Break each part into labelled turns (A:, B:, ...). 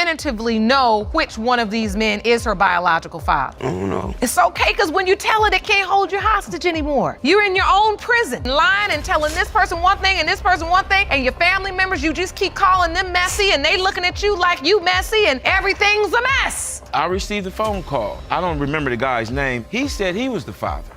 A: definitively know which one of these men is her biological father.
B: I don't know.
A: It's okay, because when you tell her, they can't hold you hostage anymore. You're in your own prison, lying and telling this person one thing and this person one thing, and your family members, you just keep calling them messy, and they looking at you like you messy, and everything's a mess.
B: I received a phone call. I don't remember the guy's name. He said he was the father.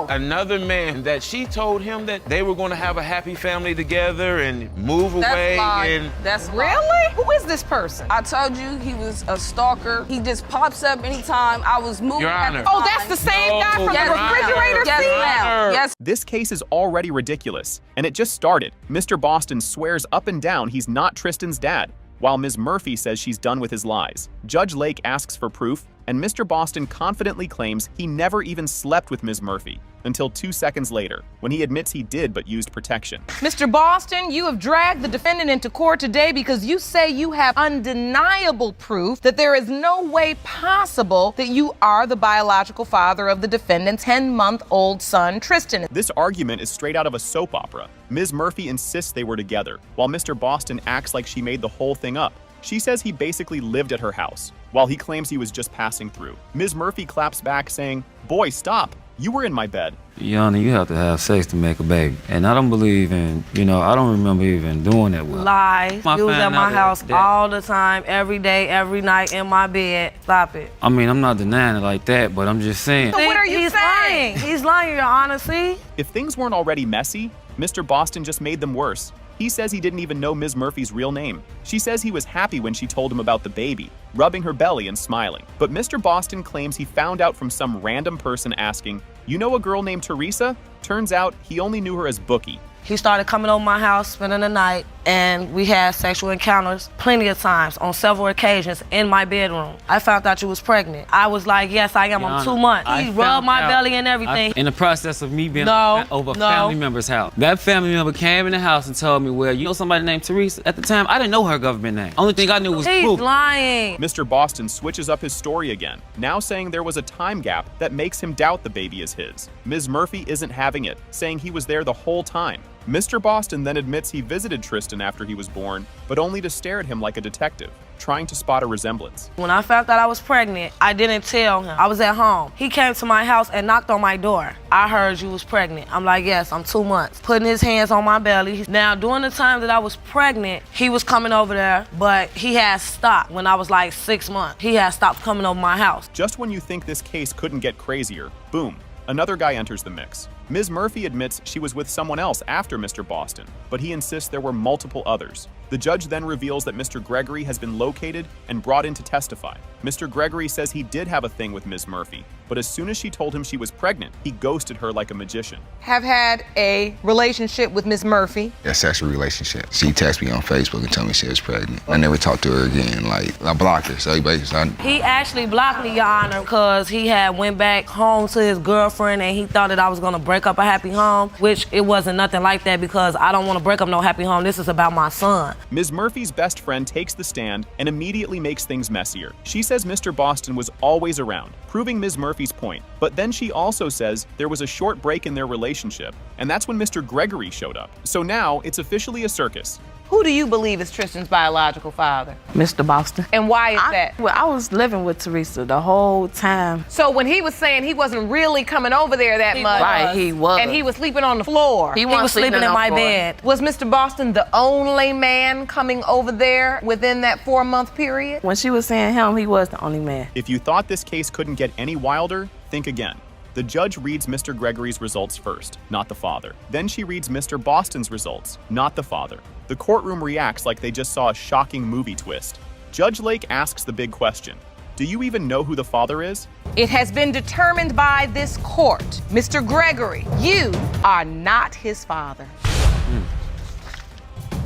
B: Another man that she told him that they were going to have a happy family together and move away. And
C: That's
A: really? Who is this person?
C: I told you he was a stalker. He just pops up anytime I was moving.
B: Your Honor.
A: Oh, that's the same guy from the refrigerator
C: Yes,
A: seat?
C: ma'am. Yes.
D: This case is already ridiculous, and it just started. Mr. Boston swears up and down he's not Tristan's dad, while Ms. Murphy says she's done with his lies. Judge Lake asks for proof, and Mr. Boston confidently claims he never even slept with Ms. Murphy, until 2 seconds later, when he admits he did but used protection.
A: Mr. Boston, you have dragged the defendant into court today because you say you have undeniable proof that there is no way possible that you are the biological father of the defendant's 10-month-old son, Tristan.
D: This argument is straight out of a soap opera. Ms. Murphy insists they were together, while Mr. Boston acts like she made the whole thing up. She says he basically lived at her house, while he claims he was just passing through. Ms. Murphy claps back saying, "Boy, stop. You were in my bed."
E: Your Honor, you have to have sex to make a baby. And I don't believe in, I don't remember even doing that with.
F: Lies. You was at my house all the time, every day, every night, in my bed. Stop it.
E: I mean, I'm not denying it like that, but I'm just saying.
A: So what are you saying?
F: Lying. He's lying, Your Honor, see?
D: If things weren't already messy, Mr. Boston just made them worse. He says he didn't even know Ms. Murphy's real name. She says he was happy when she told him about the baby, rubbing her belly and smiling. But Mr. Boston claims he found out from some random person asking, "You know a girl named Teresa?" Turns out he only knew her as Bookie.
F: He started coming over my house, spending the night, and we had sexual encounters plenty of times on several occasions in my bedroom. I found out you was pregnant. I was like, yes, I am.
E: Your
F: I'm
E: Honor,
F: 2 months. He rubbed my belly and everything.
E: In the process of me being
F: No,
E: over a
F: no.
E: family member's house. That family member came in the house and told me, well, you know somebody named Teresa? At the time, I didn't know her government name. Only thing I knew was
F: He's
E: proof.
F: lying.
D: Mr. Boston switches up his story again, now saying there was a time gap that makes him doubt the baby is his. Ms. Murphy isn't having it, saying he was there the whole time. Mr. Boston then admits he visited Tristan after he was born, but only to stare at him like a detective, trying to spot a resemblance.
F: When I found out I was pregnant, I didn't tell him. I was at home. He came to my house and knocked on my door. I heard you was pregnant. I'm like, yes, I'm 2 months. Putting his hands on my belly. Now, during the time that I was pregnant, he was coming over there, but he had stopped when I was like 6 months. He had stopped coming over my house.
D: Just when you think this case couldn't get crazier, boom, another guy enters the mix. Ms. Murphy admits she was with someone else after Mr. Boston, but he insists there were multiple others. The judge then reveals that Mr. Gregory has been located and brought in to testify. Mr. Gregory says he did have a thing with Ms. Murphy, but as soon as she told him she was pregnant, he ghosted her like a magician.
A: Have had a relationship with Ms. Murphy.
G: A sexual relationship. She texted me on Facebook and told me she was pregnant. I never talked to her again. Like, I blocked her, so basically
F: He actually blocked me, Your Honor, because he had went back home to his girlfriend and he thought that I was gonna break up a happy home, which it wasn't nothing like that because I don't want to break up no happy home. This is about my son.
D: Ms. Murphy's best friend takes the stand and immediately makes things messier. She says Mr. Boston was always around, proving Ms. Murphy's point. But then she also says there was a short break in their relationship, and that's when Mr. Gregory showed up. So now it's officially a circus.
A: Who do you believe is Tristan's biological father?
F: Mr. Boston.
A: And why is that?
F: Well, I was living with Teresa the whole time.
A: So when he was saying he wasn't really coming over there that much.
F: Right, he was.
A: And he was sleeping on the floor.
F: He was sleeping in my bed.
A: Was Mr. Boston the only man coming over there within that 4-month period?
F: When she was saying him, he was the only man.
D: If you thought this case couldn't get any wilder, think again. The judge reads Mr. Gregory's results first, not the father. Then she reads Mr. Boston's results, not the father. The courtroom reacts like they just saw a shocking movie twist. Judge Lake asks the big question. Do you even know who the father is?
A: It has been determined by this court, Mr. Gregory, you are not his father.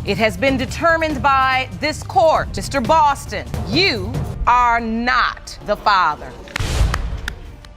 A: It has been determined by this court, Mr. Boston, you are not the father.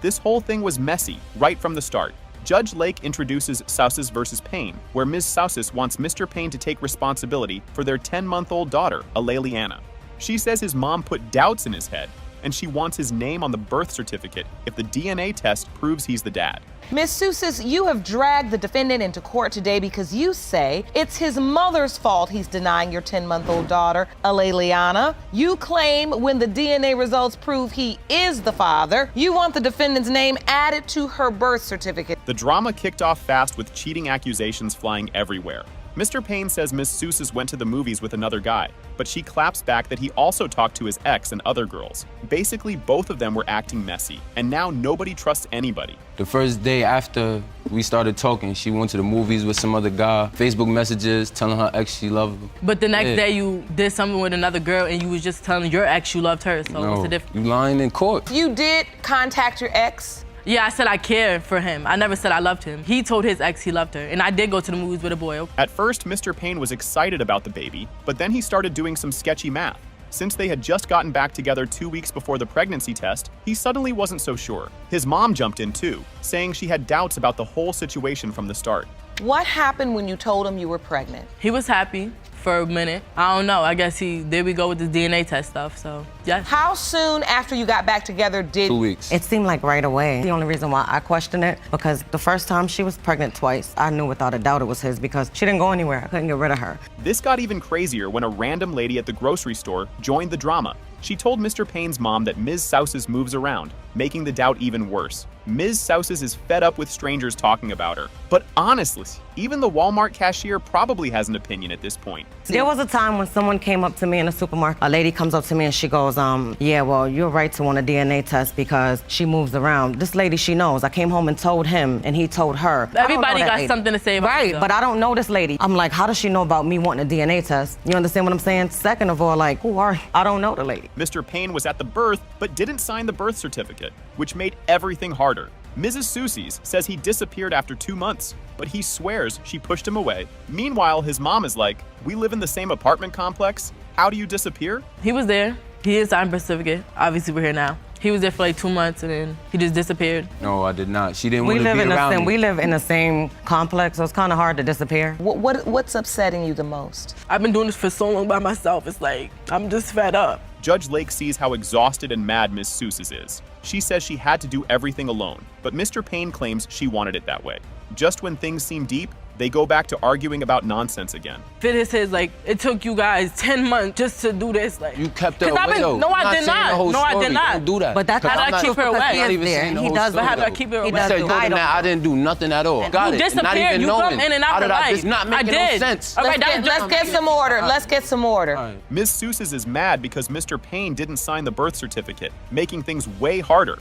D: This whole thing was messy right from the start. Judge Lake introduces Sauces versus Payne, where Ms. Sauces wants Mr. Payne to take responsibility for their 10-month-old daughter, Aleliana. She says his mom put doubts in his head, and she wants his name on the birth certificate if the DNA test proves he's the dad.
A: Ms. Sousis, you have dragged the defendant into court today because you say it's his mother's fault he's denying your 10-month-old daughter, Aleliana. You claim when the DNA results prove he is the father, you want the defendant's name added to her birth certificate.
D: The drama kicked off fast with cheating accusations flying everywhere. Mr. Payne says Ms. Sousis went to the movies with another guy, but she claps back that he also talked to his ex and other girls. Basically, both of them were acting messy, and now nobody trusts anybody.
H: The first day after we started talking, she went to the movies with some other guy, Facebook messages, telling her ex she loved him.
I: But the next day you did something with another girl and you was just telling your ex you loved her, so what's the difference?
H: You lying in court.
A: You did contact your ex?
I: Yeah, I said I care for him. I never said I loved him. He told his ex he loved her, and I did go to the movies with a boy.
D: At first, Mr. Payne was excited about the baby, but then he started doing some sketchy math. Since they had just gotten back together 2 weeks before the pregnancy test, he suddenly wasn't so sure. His mom jumped in too, saying she had doubts about the whole situation from the start.
A: What happened when you told him you were pregnant?
I: He was happy for a minute. I don't know. I guess there we go with the DNA test stuff, so yeah.
A: How soon after you got back together did...
H: 2 weeks.
J: It seemed like right away. The only reason why I questioned it, because the first time she was pregnant twice, I knew without a doubt it was his because she didn't go anywhere. I couldn't get rid of her.
D: This got even crazier when a random lady at the grocery store joined the drama. She told Mr. Payne's mom that Ms. Sousis moves around, making the doubt even worse. Ms. Sousis is fed up with strangers talking about her. But honestly, even the Walmart cashier probably has an opinion at this point.
J: There was a time when someone came up to me in a supermarket. A lady comes up to me and she goes, yeah, well, you're right to want a DNA test because she moves around. This lady, she knows. I came home and told him and he told her.
I: Everybody got something to say about
J: Right,
I: it,
J: but I don't know this lady. I'm like, how does she know about me wanting a DNA test? You understand what I'm saying? Second of all, like, who are you? I don't know the lady.
D: Mr. Payne was at the birth, but didn't sign the birth certificate, which made everything harder. Mrs. Sousis says he disappeared after 2 months, but he swears she pushed him away. Meanwhile, his mom is like, we live in the same apartment complex. How do you disappear?
I: He was there. He didn't sign birth certificate. Obviously, we're here now. He was there for like 2 months and then he just disappeared.
H: No, I did not. She didn't want to be around me.
J: We live in the same complex, so it's kind of hard to disappear.
A: What's upsetting you the most?
I: I've been doing this for so long by myself. It's like, I'm just fed up.
D: Judge Lake sees how exhausted and mad Ms. Sousis is. She says she had to do everything alone, but Mr. Payne claims she wanted it that way. Just when things seem deep, they go back to arguing about nonsense again.
I: It says like, it took you guys 10 months just to do this. Like,
H: you kept it away,
I: though. No, I did not. No, I did not.
H: Don't do that.
J: But that's
I: how do I keep her away?
J: He is there, and he does.
I: But how do I keep her away?
J: He does.
H: I didn't do nothing at all. Got
I: you
H: it.
I: disappeared.
H: Not even
I: you
H: knowing.
I: come in and out of life.
H: It's not making no sense.
I: All right,
A: let's get some order. Let's get some order.
H: Right.
D: Ms. Sousis is mad because Mr. Payne didn't sign the birth certificate, making things way harder.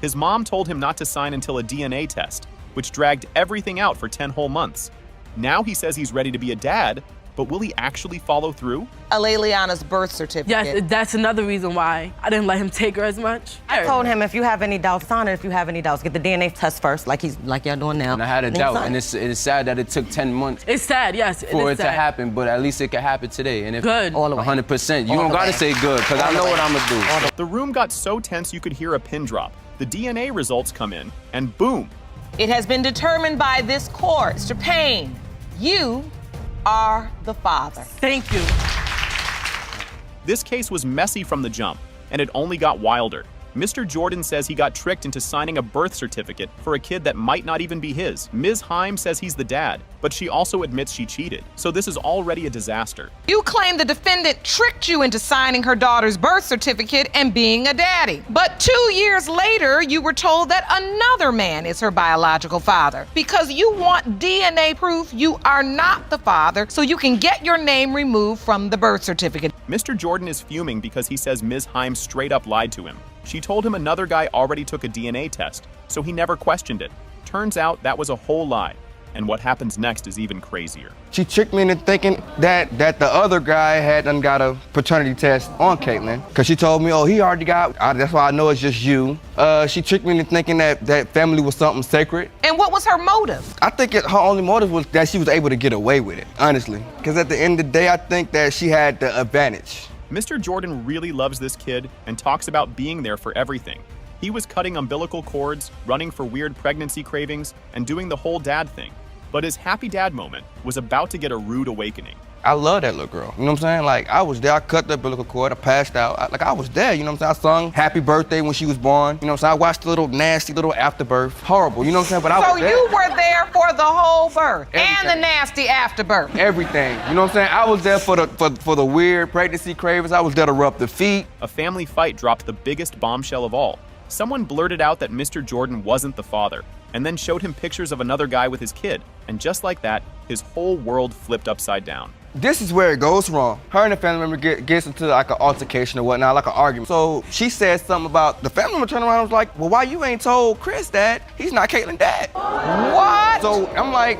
D: His mom told him not to sign until a DNA test, which dragged everything out for 10 whole months. Now he says he's ready to be a dad, but will he actually follow through?
A: Aleliana's birth certificate.
I: Yes, that's another reason why I didn't let him take her as much.
J: I told him if you have any doubts, sign it. If you have any doubts, get the DNA test first, like y'all doing now.
H: And I had a doubt, and it's sad that it took 10 months.
I: It's sad, yes.
H: For it to happen, but at least it could happen today. And if
I: good.
J: All the way.
H: 100%. You don't gotta say good, because I know what I'm gonna do.
D: The room got so tense you could hear a pin drop. The DNA results come in, and boom.
A: It has been determined by this court. Mr. Payne, you are the father.
I: Thank you.
D: This case was messy from the jump, and it only got wilder. Mr. Jordan says he got tricked into signing a birth certificate for a kid that might not even be his. Ms. Heim says he's the dad, but she also admits she cheated. So this is already a disaster.
A: You claim the defendant tricked you into signing her daughter's birth certificate and being a daddy. But 2 years later, you were told that another man is her biological father. Because you want DNA proof you are not the father, so you can get your name removed from the birth certificate.
D: Mr. Jordan is fuming because he says Ms. Heim straight up lied to him. She told him another guy already took a DNA test, so he never questioned it. Turns out that was a whole lie. And what happens next is even crazier.
G: She tricked me into thinking that the other guy hadn't got a paternity test on Caitlyn. Because she told me, oh, he already got, that's why I know it's just you. She tricked me into thinking that family was something sacred.
A: And what was her motive?
G: I think her only motive was that she was able to get away with it, honestly. Because at the end of the day, I think that she had the advantage.
D: Mr. Jordan really loves this kid and talks about being there for everything. He was cutting umbilical cords, running for weird pregnancy cravings, and doing the whole dad thing. But his happy dad moment was about to get a rude awakening.
G: I love that little girl. You know what I'm saying? Like, I was there, I cut the umbilical cord, I passed out. I was there, you know what I'm saying? I sung happy birthday when she was born. You know what I'm saying? I watched the little nasty little afterbirth. Horrible, you know what I'm saying? But I was there.
A: So you were there for the whole birth and the
G: Everything.
A: nasty afterbirth.
G: Everything, you know what I'm saying? I was there for the weird pregnancy cravings. I was there to rub the feet.
D: A family fight dropped the biggest bombshell of all. Someone blurted out that Mr. Jordan wasn't the father, and then showed him pictures of another guy with his kid. And just like that, his whole world flipped upside down.
G: This is where it goes wrong. Her and the family member gets into like an altercation or whatnot, like an argument. So she said something about the family member turned around and was like, well, why you ain't told Chris that he's not Caitlin's dad?
A: What?
G: So I'm like,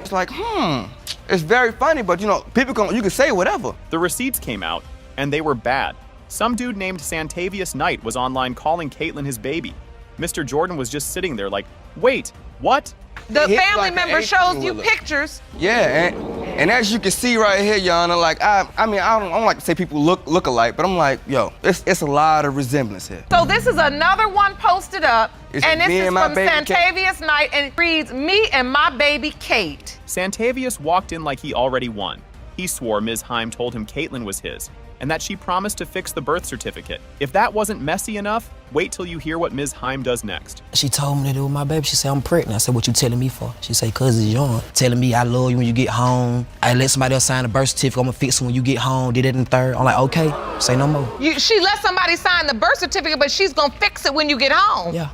G: it's very funny, but you know, you can say whatever.
D: The receipts came out, and they were bad. Some dude named Santavius Knight was online calling Caitlin his baby. Mr. Jordan was just sitting there like, wait, what?
A: The
G: He hit
A: family
G: like an
A: member
G: 18
A: shows you
G: wheeler.
A: pictures.
G: Yeah, and as you can see right here, Your Honor, like I don't like to say people look alike, but I'm like, yo, it's a lot of resemblance here.
A: So this is another one posted up,
G: It's
A: and this
G: me
A: is
G: and my
A: from
G: baby
A: Santavius Knight, and it reads, me and my baby Kate.
D: Santavius walked in like he already won. He swore Ms. Heim told him Caitlin was his, and that she promised to fix the birth certificate. If that wasn't messy enough, wait till you hear what Ms. Heim does next.
K: She told me that it was my baby. She said, I'm pregnant. I said, what you telling me for? She said, cause it's young. Telling me I love you when you get home. I let somebody else sign the birth certificate. I'm gonna fix it when you get home. Did it in the third. I'm like, okay, say no more.
A: She let somebody sign the birth certificate, but she's gonna fix it when you get home.
K: Yeah.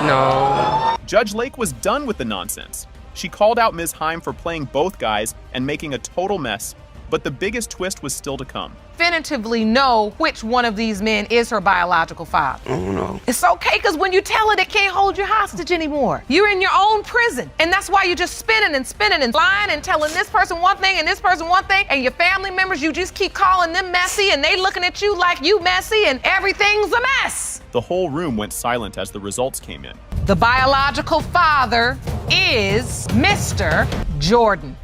G: No.
D: Judge Lake was done with the nonsense. She called out Ms. Heim for playing both guys and making a total mess. But the biggest twist was still to come.
A: Definitively know which one of these men is her biological father.
G: I don't know.
A: It's okay, because when you tell her, they can't hold you hostage anymore. You're in your own prison. And that's why you're just spinning and lying and telling this person one thing and this person one thing. And your family members, you just keep calling them messy and they looking at you like you messy and everything's a mess.
D: The whole room went silent as the results came in.
A: The biological father is Mr. Jordan.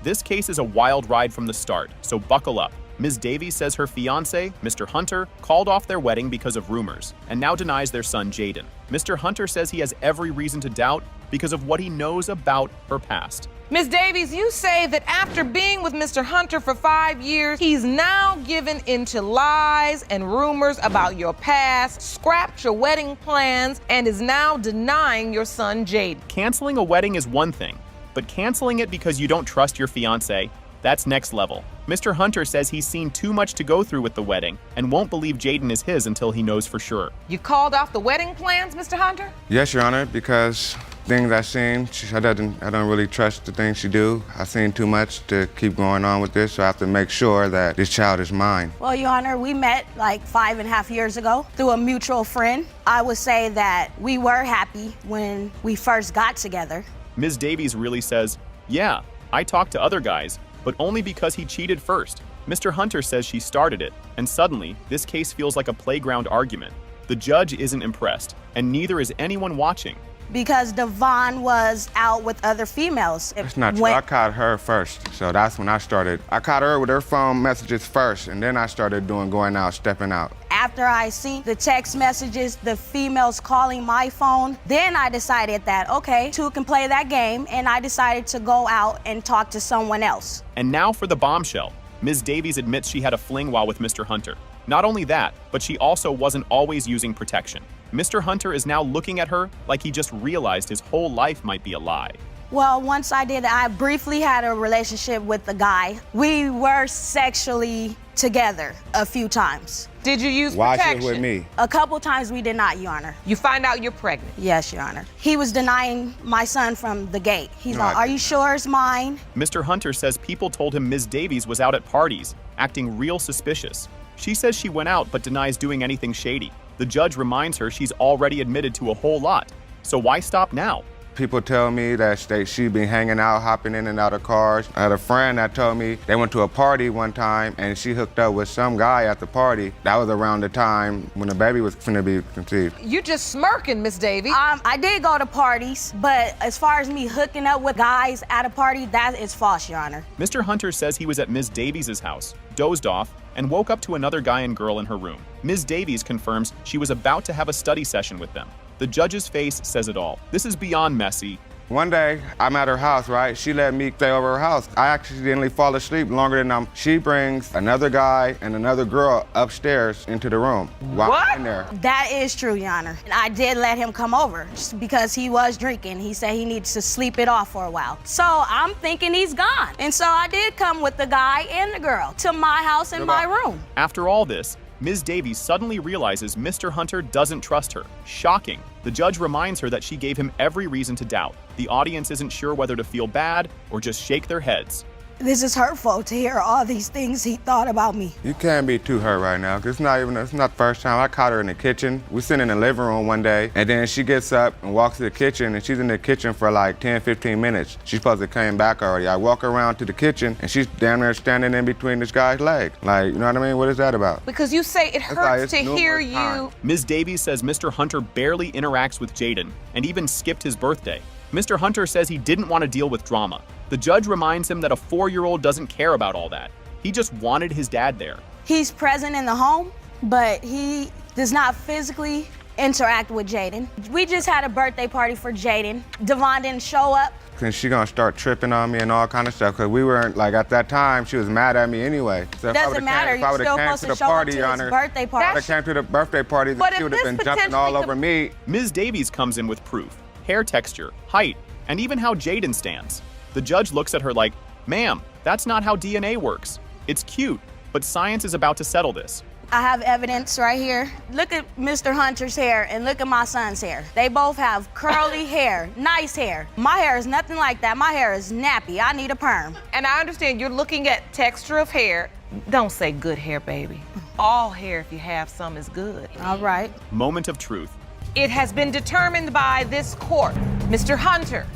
D: This case is a wild ride from the start, so buckle up. Ms. Davies says her fiancé, Mr. Hunter, called off their wedding because of rumors and now denies their son Jaden. Mr. Hunter says he has every reason to doubt because of what he knows about her past.
A: Ms. Davies, you say that after being with Mr. Hunter for 5 years, he's now given into lies and rumors about your past, scrapped your wedding plans, and is now denying your son Jaden.
D: Canceling a wedding is one thing, but canceling it because you don't trust your fiancé, that's next level. Mr. Hunter says he's seen too much to go through with the wedding and won't believe Jaden is his until he knows for sure.
A: You called off the wedding plans, Mr. Hunter?
L: Yes, Your Honor, because things I've seen, I don't really trust the things she do. I've seen too much to keep going on with this, so I have to make sure that this child is mine.
M: Well, Your Honor, we met like 5.5 years ago through a mutual friend. I would say that we were happy when we first got together.
D: Ms. Davies really says, yeah, I talked to other guys, but only because he cheated first. Mr. Hunter says she started it, and suddenly, this case feels like a playground argument. The judge isn't impressed, and neither is anyone watching.
M: Because Devon was out with other females.
L: That's not true. I caught her first, so that's when I started. I caught her with her phone messages first, and then I started going out, stepping out.
M: After I seen the text messages, the females calling my phone, then I decided that, okay, two can play that game, and I decided to go out and talk to someone else.
D: And now for the bombshell. Ms. Davies admits she had a fling while with Mr. Hunter. Not only that, but she also wasn't always using protection. Mr. Hunter is now looking at her like he just realized his whole life might be a lie.
M: Well, once I briefly had a relationship with the guy. We were sexually together a few times.
A: Did you use
L: Why
A: protection?
L: she with me?
M: A couple times we did not, Your Honor.
A: You find out you're pregnant?
M: Yes, Your Honor. He was denying my son from the gate. He's
L: No,
M: like, are you sure it's mine?
D: Mr. Hunter says people told him Ms. Davies was out at parties, acting real suspicious. She says she went out but denies doing anything shady. The judge reminds her she's already admitted to a whole lot. So why stop now?
L: People tell me that she been hanging out, hopping in and out of cars. I had a friend that told me they went to a party one time and she hooked up with some guy at the party. That was around the time when the baby was finna be conceived.
A: You just smirking, Miss Davies.
M: I did go to parties, but as far as me hooking up with guys at a party, that is false, Your Honor.
D: Mr. Hunter says he was at Ms. Davies' house, dozed off, and woke up to another guy and girl in her room. Ms. Davies confirms she was about to have a study session with them. The judge's face says it all. This is beyond messy.
L: One day, I'm at her house, right? She let me stay over her house. I accidentally fall asleep longer than she brings another guy and another girl upstairs into the room while I'm in there.
M: That is true, Your Honor. And I did let him come over just because he was drinking. He said he needs to sleep it off for a while. So I'm thinking he's gone. And so I did come with the guy and the girl to my house and my room.
D: After all this, Ms. Davies suddenly realizes Mr. Hunter doesn't trust her. Shocking. The judge reminds her that she gave him every reason to doubt. The audience isn't sure whether to feel bad or just shake their heads.
M: This is hurtful to hear all these things he thought about me.
L: You can't be too hurt right now, because it's not the first time. I caught her in the kitchen. We sitting in the living room one day, and then she gets up and walks to the kitchen, and she's in the kitchen for like 10, 15 minutes. She's supposed to come back already. I walk around to the kitchen, and she's damn near standing in between this guy's legs. Like, you know what I mean? What is that about?
A: Because you say it hurts to hear you.
D: Ms. Davies says Mr. Hunter barely interacts with Jaden and even skipped his birthday. Mr. Hunter says he didn't want to deal with drama. The judge reminds him that a 4-year-old doesn't care about all that. He just wanted his dad there.
M: He's present in the home, but he does not physically interact with Jaden. We just had a birthday party for Jaden. Devon didn't show up.
L: And she gonna start tripping on me and all kind of stuff, because we weren't, like, at that time, she was mad at me anyway. So
M: Doesn't matter, you're still supposed to show up to his birthday party.
L: If I came to the birthday party, then she would have been jumping all over me.
D: Ms. Davies comes in with proof. Hair texture, height, and even how Jaden stands. The judge looks at her like, ma'am, that's not how DNA works. It's cute, but science is about to settle this.
M: I have evidence right here. Look at Mr. Hunter's hair and look at my son's hair. They both have curly hair, nice hair. My hair is nothing like that. My hair is nappy. I need a perm.
A: And I understand you're looking at texture of hair. Don't say good hair, baby. All hair, if you have some, is good.
M: All right.
D: Moment of truth.
A: It has been determined by this court, Mr. Hunter,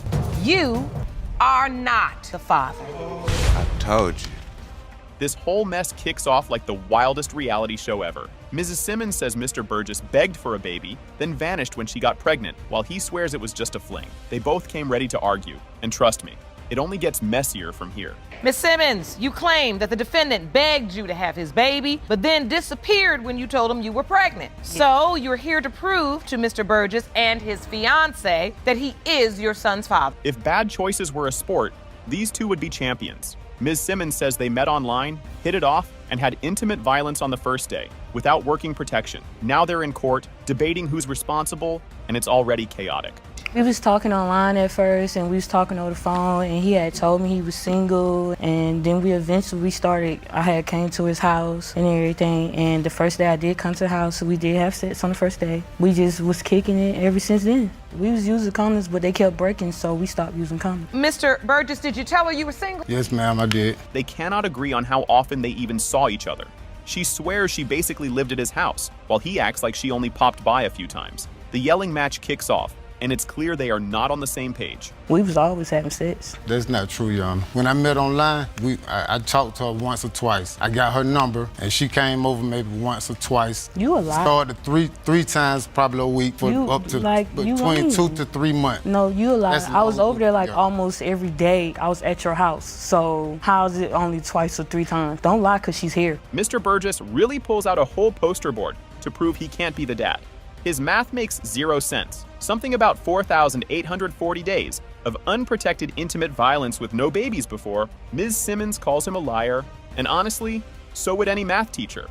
A: you are not the father.
L: I told you.
D: This whole mess kicks off like the wildest reality show ever. Mrs. Simmons says Mr. Burgess begged for a baby, then vanished when she got pregnant, while he swears it was just a fling. They both came ready to argue, and trust me, it only gets messier from here.
A: Ms. Simmons, you claim that the defendant begged you to have his baby, but then disappeared when you told him you were pregnant. So you're here to prove to Mr. Burgess and his fiance that he is your son's father.
D: If bad choices were a sport, these two would be champions. Ms. Simmons says they met online, hit it off, and had intimate violence on the first day, without working protection. Now they're in court, debating who's responsible, and it's already chaotic.
I: We was talking online at first, and we was talking over the phone, and he had told me he was single, and then I had came to his house and everything, and the first day I did come to the house, we did have sex on the first day. We just was kicking it ever since then. We was using condoms, but they kept breaking, so we stopped using condoms.
A: Mr. Burgess, did you tell her you were single?
N: Yes, ma'am, I did.
D: They cannot agree on how often they even saw each other. She swears she basically lived at his house, while he acts like she only popped by a few times. The yelling match kicks off, and it's clear they are not on the same page.
I: We was always having sex.
N: That's not true, Your Honor. When I met online, I talked to her once or twice. I got her number, and she came over maybe once or twice.
I: You a lie.
N: Started three times probably a week for up to between 2 to 3 months.
I: No, you a lie. I was over there like almost every day. I was at your house. So how is it only twice or 3 times? Don't lie, because she's here.
D: Mr. Burgess really pulls out a whole poster board to prove he can't be the dad. His math makes 0 sense. Something about 4,840 days of unprotected intimate violence with no babies before. Ms. Simmons calls him a liar, and honestly, so would any math teacher.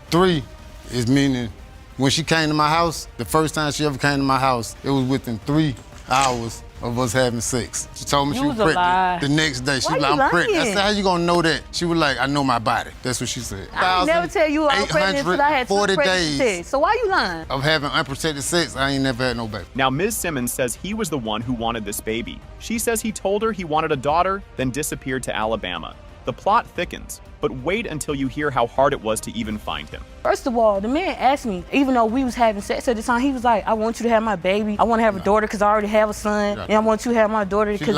N: 3 is meaning when she came to my house, the first time she ever came to my house, it was within 3 hours of us having sex. She told me she was pregnant the next day. She was like, I'm pregnant. I said, how you gonna know that? She was like, I know my body. That's what she said.
O: I never tell you I was pregnant until I had 2 pregnancies. So why you lying?
N: Of having unprotected sex, I ain't never had no baby.
D: Now, Ms. Simmons says he was the one who wanted this baby. She says he told her he wanted a daughter, then disappeared to Alabama. The plot thickens, but wait until you hear how hard it was to even find him.
I: First of all, the man asked me, even though we was having sex at the time, he was like, I want you to have my baby. I want to have a daughter because I already have a son. And I want you to have my daughter because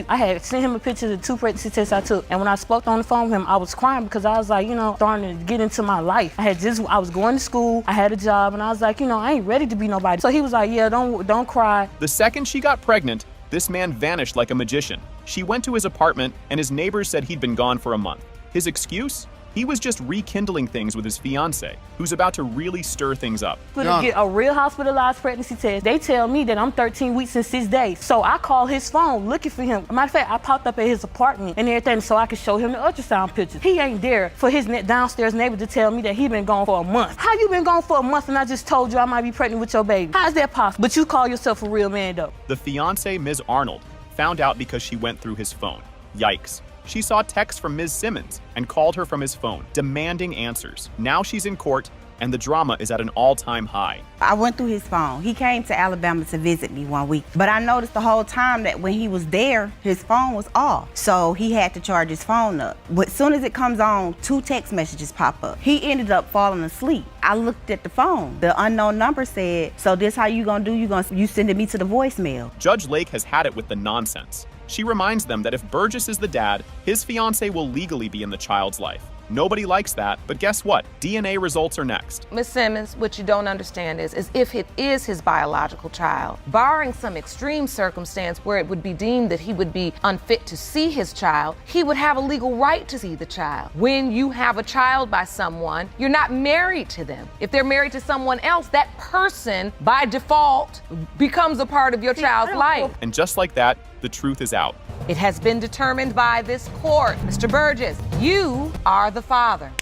I: I had sent him a picture of the 2 pregnancy tests I took. And when I spoke on the phone with him, I was crying because I was like, starting to get into my life. I was going to school, I had a job, and I was like, I ain't ready to be nobody. So he was like, yeah, don't cry.
D: The second she got pregnant, this man vanished like a magician. She went to his apartment, and his neighbors said he'd been gone for a month. His excuse? He was just rekindling things with his fiancée, who's about to really stir things up.
I: To get a real hospitalized pregnancy test, they tell me that I'm 13 weeks and 6 days. So I call his phone looking for him. Matter of fact, I popped up at his apartment and everything so I could show him the ultrasound pictures. He ain't there for his downstairs neighbor to tell me that he been gone for a month. How you been gone for a month and I just told you I might be pregnant with your baby? How is that possible? But you call yourself a real man though.
D: The fiancée, Ms. Arnold, found out because she went through his phone. Yikes. She saw texts from Ms. Simmons and called her from his phone, demanding answers. Now she's in court, and the drama is at an all-time high.
P: I went through his phone. He came to Alabama to visit me one week, but I noticed the whole time that when he was there, his phone was off. So he had to charge his phone up. But as soon as it comes on, 2 text messages pop up. He ended up falling asleep. I looked at the phone. The unknown number said, "So this how you gonna do? You sending me to the voicemail."
D: Judge Lake has had it with the nonsense. She reminds them that if Burgess is the dad, his fiancée will legally be in the child's life. Nobody likes that, but guess what? DNA results are next.
A: Ms. Simmons, what you don't understand is if it is his biological child, barring some extreme circumstance where it would be deemed that he would be unfit to see his child, he would have a legal right to see the child. When you have a child by someone, you're not married to them. If they're married to someone else, that person, by default, becomes a part of your child's life.
D: And just like that, the truth is out.
A: It has been determined by this court. Mr. Burgess, you are the father.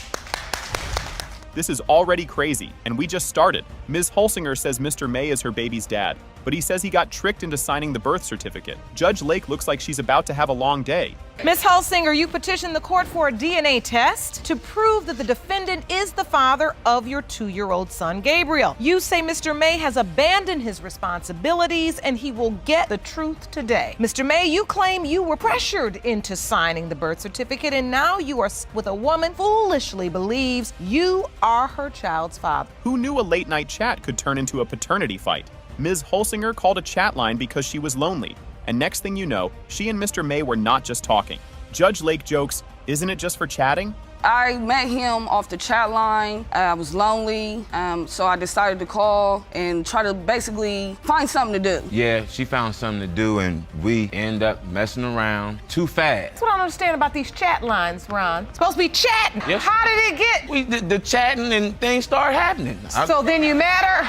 D: This is already crazy, and we just started. Ms. Holsinger says Mr. May is her baby's dad, but he says he got tricked into signing the birth certificate. Judge Lake looks like she's about to have a long day.
A: Ms. Holsinger, you petitioned the court for a DNA test to prove that the defendant is the father of your 2-year-old son, Gabriel. You say Mr. May has abandoned his responsibilities and he will get the truth today. Mr. May, you claim you were pressured into signing the birth certificate and now you are with a woman who foolishly believes you are her child's father.
D: Who knew a late-night chat could turn into a paternity fight? Ms. Holsinger called a chat line because she was lonely. And next thing you know, she and Mr. May were not just talking. Judge Lake jokes, "Isn't it just for chatting?"
C: I met him off the chat line. I was lonely, so I decided to call and try to basically find something to do.
B: Yeah, she found something to do, and we end up messing around too fast.
A: That's what I don't understand about these chat lines, Ron. It's supposed to be chatting.
B: Yes.
A: How did it get?
B: The chatting and things start happening.
A: So then you matter?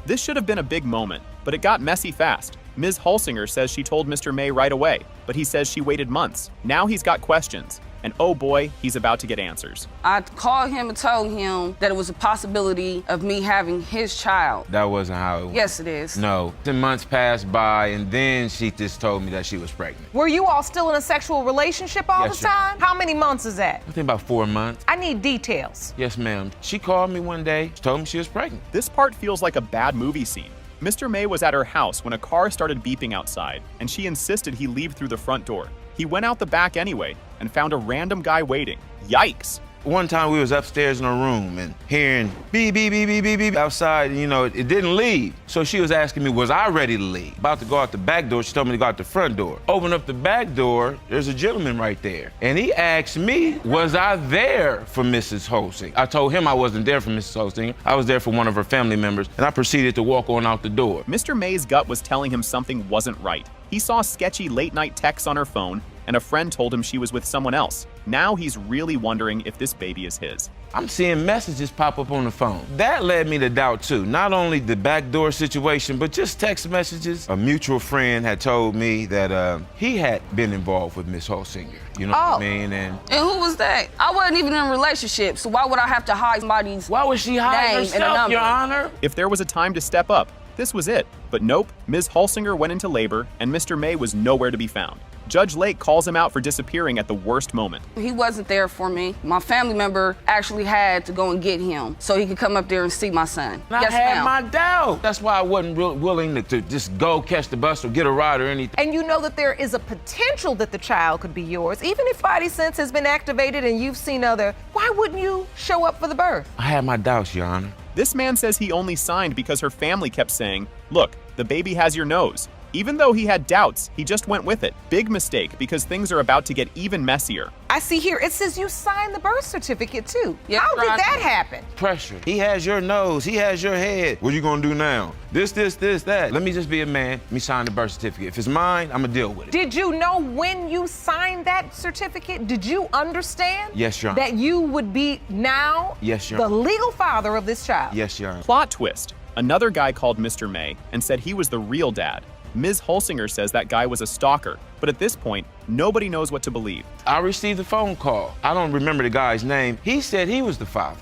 D: This should have been a big moment, but it got messy fast. Ms. Holsinger says she told Mr. May right away, but he says she waited months. Now he's got questions. And oh boy, he's about to get answers.
C: I called him and told him that it was a possibility of me having his child.
B: That wasn't how it was.
C: Yes, it is.
B: No. 10 months passed by, and then she just told me that she was pregnant.
A: Were you all still in a sexual relationship all
B: Yes,
A: the time? How many months is that?
B: I think about 4 months.
A: I need details.
B: Yes, ma'am. She called me one day, told me she was pregnant.
D: This part feels like a bad movie scene. Mr. May was at her house when a car started beeping outside, and she insisted he leave through the front door. He went out the back anyway and found a random guy waiting. Yikes!
B: One time we was upstairs in a room and hearing beep, beep, beep, beep, beep, beep outside, and it didn't leave. So she was asking me, was I ready to leave? About to go out the back door, she told me to go out the front door. Open up the back door, there's a gentleman right there. And he asked me, was I there for Mrs. Holsinger? I told him I wasn't there for Mrs. Holsinger. I was there for one of her family members, and I proceeded to walk on out the door.
D: Mr. May's gut was telling him something wasn't right. He saw sketchy late-night texts on her phone, and a friend told him she was with someone else. Now he's really wondering if this baby is his.
B: I'm seeing messages pop up on the phone. That led me to doubt too, not only the backdoor situation, but just text messages. A mutual friend had told me that he had been involved with Miss Holsinger. You know what I mean? And
C: who was that? I wasn't even in a relationship, so why would I have to hide somebody's
B: Why would she hide
C: name and a
B: herself,
C: number?
B: Your Honor?
D: If there was a time to step up, this was it. But nope, Ms. Holsinger went into labor, and Mr. May was nowhere to be found. Judge Lake calls him out for disappearing at the worst moment.
C: He wasn't there for me. My family member actually had to go and get him so he could come up there and see my son.
B: And I had my doubt. That's why I wasn't willing to just go catch the bus or get a ride or anything.
A: And you know that there is a potential that the child could be yours. Even if Spidey sense has been activated and you've seen other, why wouldn't you show up for the birth?
B: I had my doubts, Your Honor.
D: This man says he only signed because her family kept saying, "Look, the baby has your nose." Even though he had doubts, he just went with it. Big mistake, because things are about to get even messier.
A: I see here, it says you signed the birth certificate too.
C: Yes,
A: How did
C: Your
A: that
C: Honor.
A: happen?
B: Pressure. He has your nose. He has your head. What you gonna do now? This, that. Let me just be a man. Let me sign the birth certificate. If it's mine, I'm gonna deal with it.
A: Did you know when you signed that certificate? Did you understand
B: Yes, Your Honor.
A: that you would be now
B: Yes, Your
A: the
B: Honor.
A: legal father of this child?
B: Yes, Your Honor.
D: Plot twist. Another guy called Mr. May and said he was the real dad. Ms. Holsinger says that guy was a stalker, but at this point, nobody knows what to believe.
B: I received a phone call. I don't remember the guy's name. He said he was the father.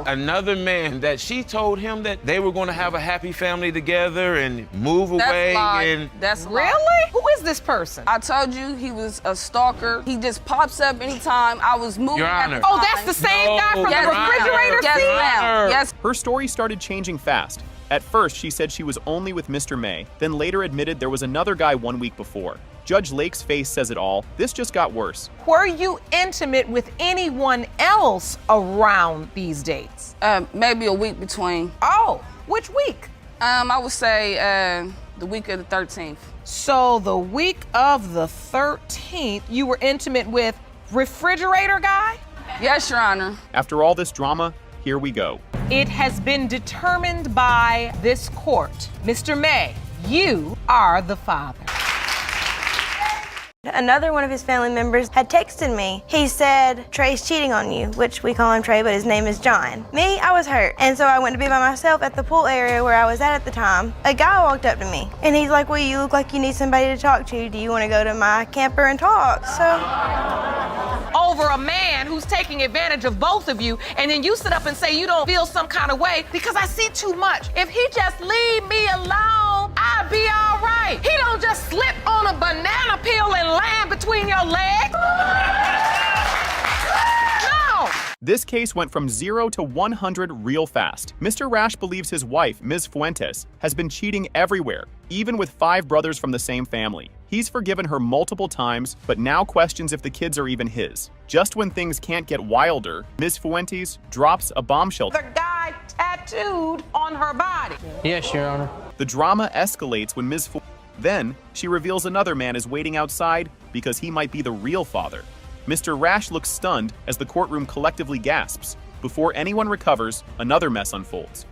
B: Another man that she told him that they were going to have a happy family together and move away. And
C: That's
A: Really? Who is this person?
C: I told you he was a stalker. He just pops up anytime I was moving.
B: Your
C: at the
B: Honor.
A: Oh,
C: time.
A: that's the same guy from
C: Yes,
A: the
C: ma'am.
A: refrigerator
C: Yes,
A: scene?
C: ma'am. Yes.
D: Her story started changing fast. At first, she said she was only with Mr. May, then later admitted there was another guy 1 week before. Judge Lake's face says it all. This just got worse.
A: Were you intimate with anyone else around these dates?
C: Maybe a week between.
A: Oh, which week?
C: I would say the week of the 13th.
A: So the week of the 13th, you were intimate with refrigerator guy?
C: Yes, Your Honor.
D: After all this drama, here we go.
A: It has been determined by this court. Mr. May, you are the father.
Q: Another one of his family members had texted me. He said, Trey's cheating on you, which we call him Trey, but his name is John. Me, I was hurt. And so I went to be by myself at the pool area where I was at the time. A guy walked up to me and he's like, well, you look like you need somebody to talk to. Do you want to go to my camper and talk?
A: Over a man who's taking advantage of both of you, and then you sit up and say you don't feel some kind of way because I see too much. If he just leave me alone, I'll be all right. He don't just slip on a banana peel and land between your legs. No!
D: This case went from 0 to 100 real fast. Mr. Rash believes his wife, Ms. Fuentes, has been cheating everywhere, even with 5 brothers from the same family. He's forgiven her multiple times, but now questions if the kids are even his. Just when things can't get wilder, Ms. Fuentes drops a bombshell.
A: The guy tattooed on her body.
H: Yes, Your Honor.
D: The drama escalates when Then, she reveals another man is waiting outside because he might be the real father. Mr. Rash looks stunned as the courtroom collectively gasps. Before anyone recovers, another mess unfolds.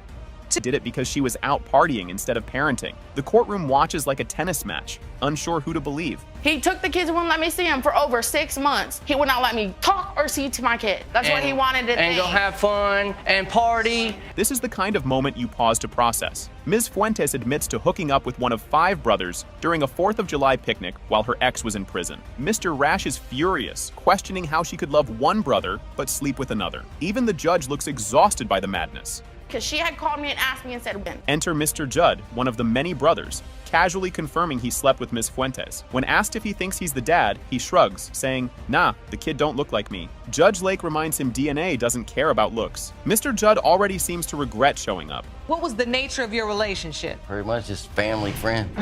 D: She did it because she was out partying instead of parenting. The courtroom watches like a tennis match, unsure who to believe.
R: He took the kids and wouldn't let me see him for over 6 months. He would not let me talk or see to my kid. That's what he wanted to
H: And
R: think.
H: go have fun and party.
D: This is the kind of moment you pause to process. Ms. Fuentes admits to hooking up with one of 5 brothers during a 4th of July picnic while her ex was in prison. Mr. Rash is furious, questioning how she could love one brother but sleep with another. Even the judge looks exhausted by the madness.
R: Because she had called me and asked me and said when.
D: Enter Mr. Judd, one of the many brothers, casually confirming he slept with Ms. Fuentes. When asked if he thinks he's the dad, he shrugs, saying, nah, the kid don't look like me. Judge Lake reminds him DNA doesn't care about looks. Mr. Judd already seems to regret showing up.
A: What was the nature of your relationship?
H: Pretty much just family friend.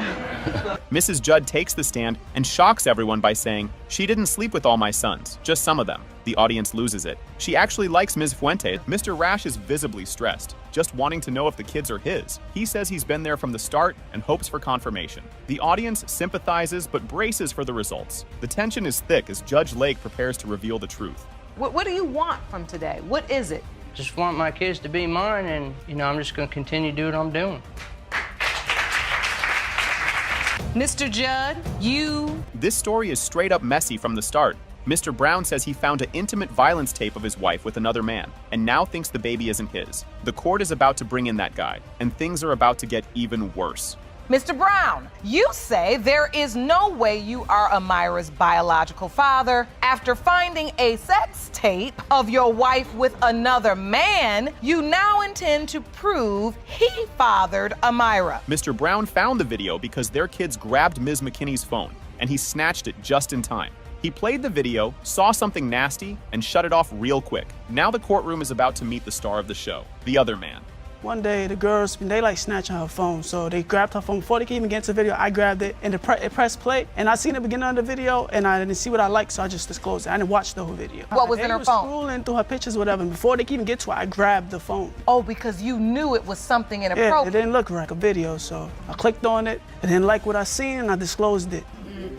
D: Mrs. Judd takes the stand and shocks everyone by saying, she didn't sleep with all my sons, just some of them. The audience loses it. She actually likes Ms. Fuentes. Mr. Rash is visibly stressed, just wanting to know if the kids are his. He says he's been there from the start and hopes for confirmation. The audience sympathizes but braces for the results. The tension is thick as Judge Lake prepares to reveal the truth.
A: What do you want from today? What is it?
H: Just want my kids to be mine, and I'm just gonna continue to do what I'm doing.
A: Mr. Judd, you...
D: This story is straight up messy from the start. Mr. Brown says he found an intimate violence tape of his wife with another man, and now thinks the baby isn't his. The court is about to bring in that guy, and things are about to get even worse.
A: Mr. Brown, you say there is no way you are Amira's biological father. After finding a sex tape of your wife with another man, you now intend to prove he fathered Amira.
D: Mr. Brown found the video because their kids grabbed Ms. McKinney's phone, and he snatched it just in time. He played the video, saw something nasty, and shut it off real quick. Now the courtroom is about to meet the star of the show, the other man.
S: One day, the girls, they like snatching her phone. So they grabbed her phone. Before they could even get into the video, I grabbed it and it pressed play. And I seen the beginning of the video and I didn't see what I liked, so I just disclosed it. I didn't watch the whole video.
A: What was in her phone?
S: Scrolling through her pictures, whatever. And before they could even get to it, I grabbed the phone.
A: Oh, because you knew it was something inappropriate.
S: Yeah, it didn't look like a video, so I clicked on it. I didn't like what I seen and I disclosed it.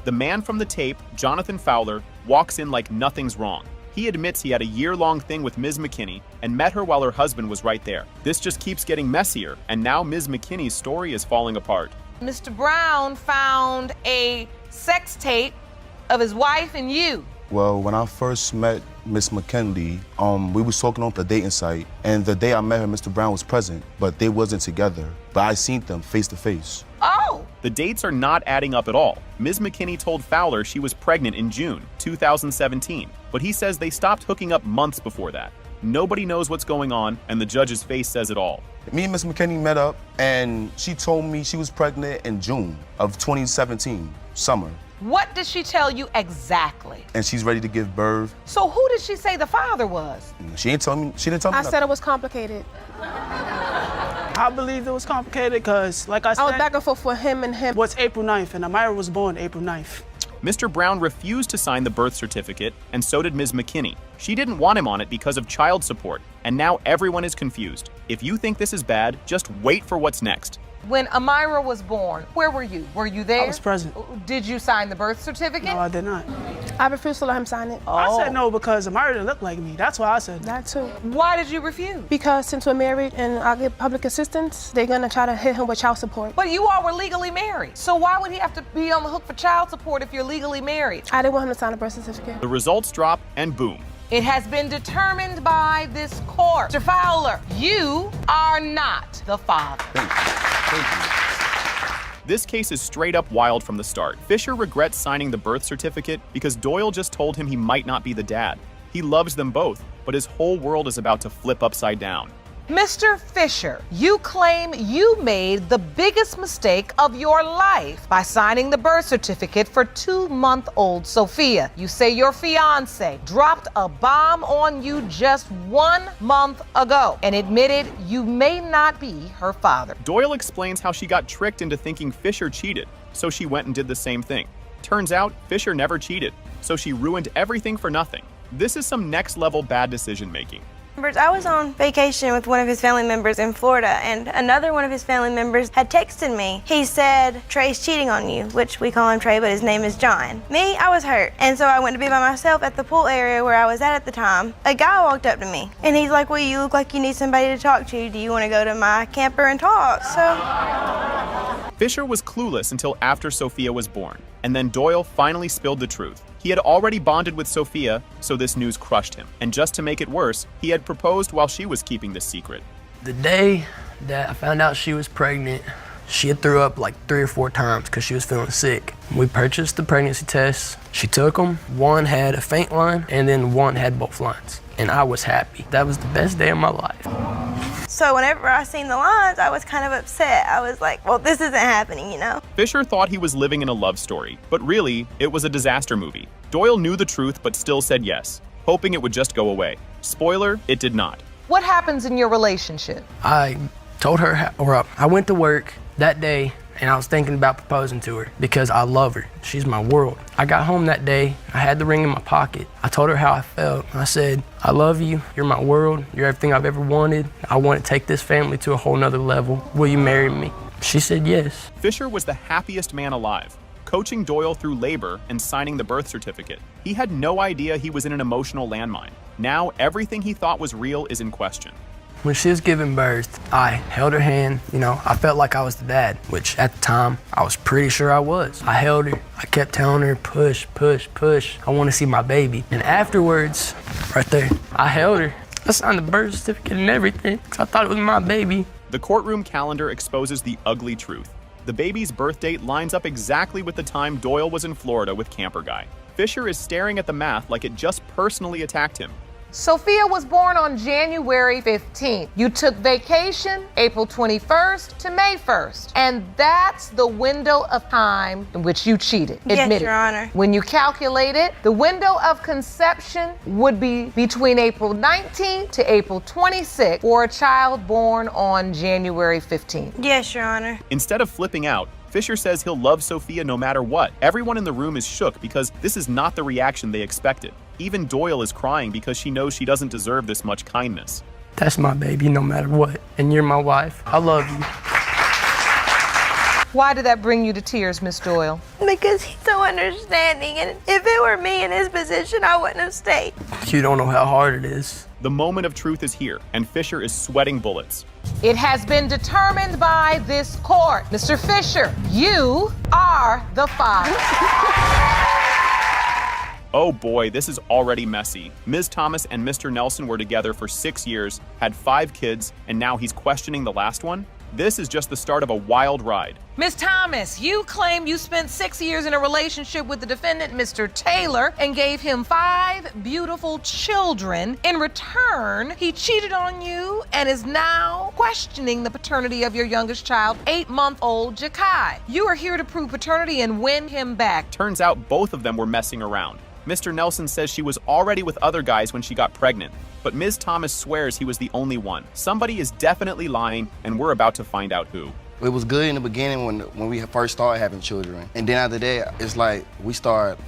D: The man from the tape, Jonathan Fowler, walks in like nothing's wrong. He admits he had a year-long thing with Ms. McKinney and met her while her husband was right there. This just keeps getting messier, and now Ms. McKinney's story is falling apart.
A: Mr. Brown found a sex tape of his wife and you.
T: Well, when I first met Miss McKinney, we was talking on the dating site, and the day I met her, Mr. Brown was present, but they wasn't together. But I seen them face to face.
A: Oh!
D: The dates are not adding up at all. Ms. McKinney told Fowler she was pregnant in June 2017, but he says they stopped hooking up months before that. Nobody knows what's going on, and the judge's face says it all.
T: Me and Miss McKinney met up, and she told me she was pregnant in June of 2017, summer.
A: What did she tell you exactly?
T: And she's ready to give birth.
A: So who did she say the father was?
T: She didn't tell me
U: I said it was complicated.
S: I believe it was complicated because, like I said,
U: I was back and forth with him and him.
S: What's April 9th, and Amira was born April 9th.
D: Mr. Brown refused to sign the birth certificate, and so did Ms. McKinney. She didn't want him on it because of child support, and now everyone is confused. If you think this is bad, just wait for what's next.
A: When Amira was born, where were you? Were you there?
S: I was present.
A: Did you sign the birth certificate?
S: No, I did not.
U: I refused to let him sign it.
S: I said no because Amira didn't look like me. That's why I said no.
U: That too.
A: Why did you refuse?
U: Because since we're married and I get public assistance, they're gonna try to hit him with child support.
A: But you all were legally married. So why would he have to be on the hook for child support if you're legally married?
U: I didn't want him to sign a birth certificate.
D: The results drop, and boom.
A: It has been determined by this court. Mr. Fowler, you are not the father.
T: Thank you.
D: This case is straight up wild from the start. Fisher regrets signing the birth certificate because Doyle just told him he might not be the dad. He loves them both, but his whole world is about to flip upside down.
A: Mr. Fisher, you claim you made the biggest mistake of your life by signing the birth certificate for 2-month-old Sophia. You say your fiance dropped a bomb on you just 1 month ago and admitted you may not be her father.
D: Doyle explains how she got tricked into thinking Fisher cheated, so she went and did the same thing. Turns out, Fisher never cheated, so she ruined everything for nothing. This is some next-level bad decision-making.
Q: I was on vacation with one of his family members in Florida, and another one of his family members had texted me. He said, Trey's cheating on you, which we call him Trey, but his name is John. Me, I was hurt, and so I went to be by myself at the pool area where I was at the time. A guy walked up to me, and he's like, well, you look like you need somebody to talk to. Do you want to go to my camper and talk? So
D: Fisher was clueless until after Sophia was born, and then Doyle finally spilled the truth. He had already bonded with Sophia, so this news crushed him. And just to make it worse, he had proposed while she was keeping this secret.
V: The day that I found out she was pregnant, she had threw up like 3 or 4 times because she was feeling sick. We purchased the pregnancy tests. She took them. One had a faint line, and then one had both lines. And I was happy. That was the best day of my life.
Q: So whenever I seen the lines, I was kind of upset. I was like, well, this isn't happening, you know?
D: Fisher thought he was living in a love story, but really, it was a disaster movie. Doyle knew the truth, but still said yes, hoping it would just go away. Spoiler, it did not.
A: What happens in your relationship?
V: I told her, I went to work that day, and I was thinking about proposing to her because I love her. She's my world. I got home that day. I had the ring in my pocket. I told her how I felt. I said, I love you. You're my world. You're everything I've ever wanted. I want to take this family to a whole nother level. Will you marry me? She said yes.
D: Fisher was the happiest man alive, coaching Doyle through labor and signing the birth certificate. He had no idea he was in an emotional landmine. Now, everything he thought was real is in question.
V: When she was giving birth, I held her hand. You know, I felt like I was the dad, which at the time, I was pretty sure I was. I held her. I kept telling her, push, push, push. I want to see my baby. And afterwards, right there, I held her. I signed the birth certificate and everything because I thought it was my baby.
D: The courtroom calendar exposes the ugly truth. The baby's birth date lines up exactly with the time Doyle was in Florida with Camper Guy. Fisher is staring at the math like it just personally attacked him.
A: Sophia was born on January 15th. You took vacation April 21st to May 1st. And that's the window of time in which you cheated.
Q: Yes,
A: Admit
Q: Your
A: it.
Q: Honor.
A: When you calculate it, the window of conception would be between April 19th to April 26th for a child born on January 15th.
Q: Yes, Your Honor.
D: Instead of flipping out, Fisher says he'll love Sophia no matter what. Everyone in the room is shook because this is not the reaction they expected. Even Doyle is crying because she knows she doesn't deserve this much kindness.
V: That's my baby no matter what. And you're my wife. I love you.
A: Why did that bring you to tears, Miss Doyle?
Q: Because he's so understanding, and if it were me in his position, I wouldn't have stayed.
V: You don't know how hard it is.
D: The moment of truth is here, and Fisher is sweating bullets.
A: It has been determined by this court. Mr. Fisher, you are the father.
D: Oh boy, this is already messy. Ms. Thomas and Mr. Nelson were together for 6 years, had 5 kids, and now he's questioning the last one? This is just the start of a wild ride.
A: Ms. Thomas, you claim you spent 6 years in a relationship with the defendant, Mr. Taylor, and gave him 5 beautiful children. In return, he cheated on you and is now questioning the paternity of your youngest child, 8-month-old Jakai. You are here to prove paternity and win him back.
D: Turns out both of them were messing around. Mr. Nelson says she was already with other guys when she got pregnant, but Ms. Thomas swears he was the only one. Somebody is definitely lying, and we're about to find out who.
G: It was good in the beginning when we first started having children. And then after that, it's like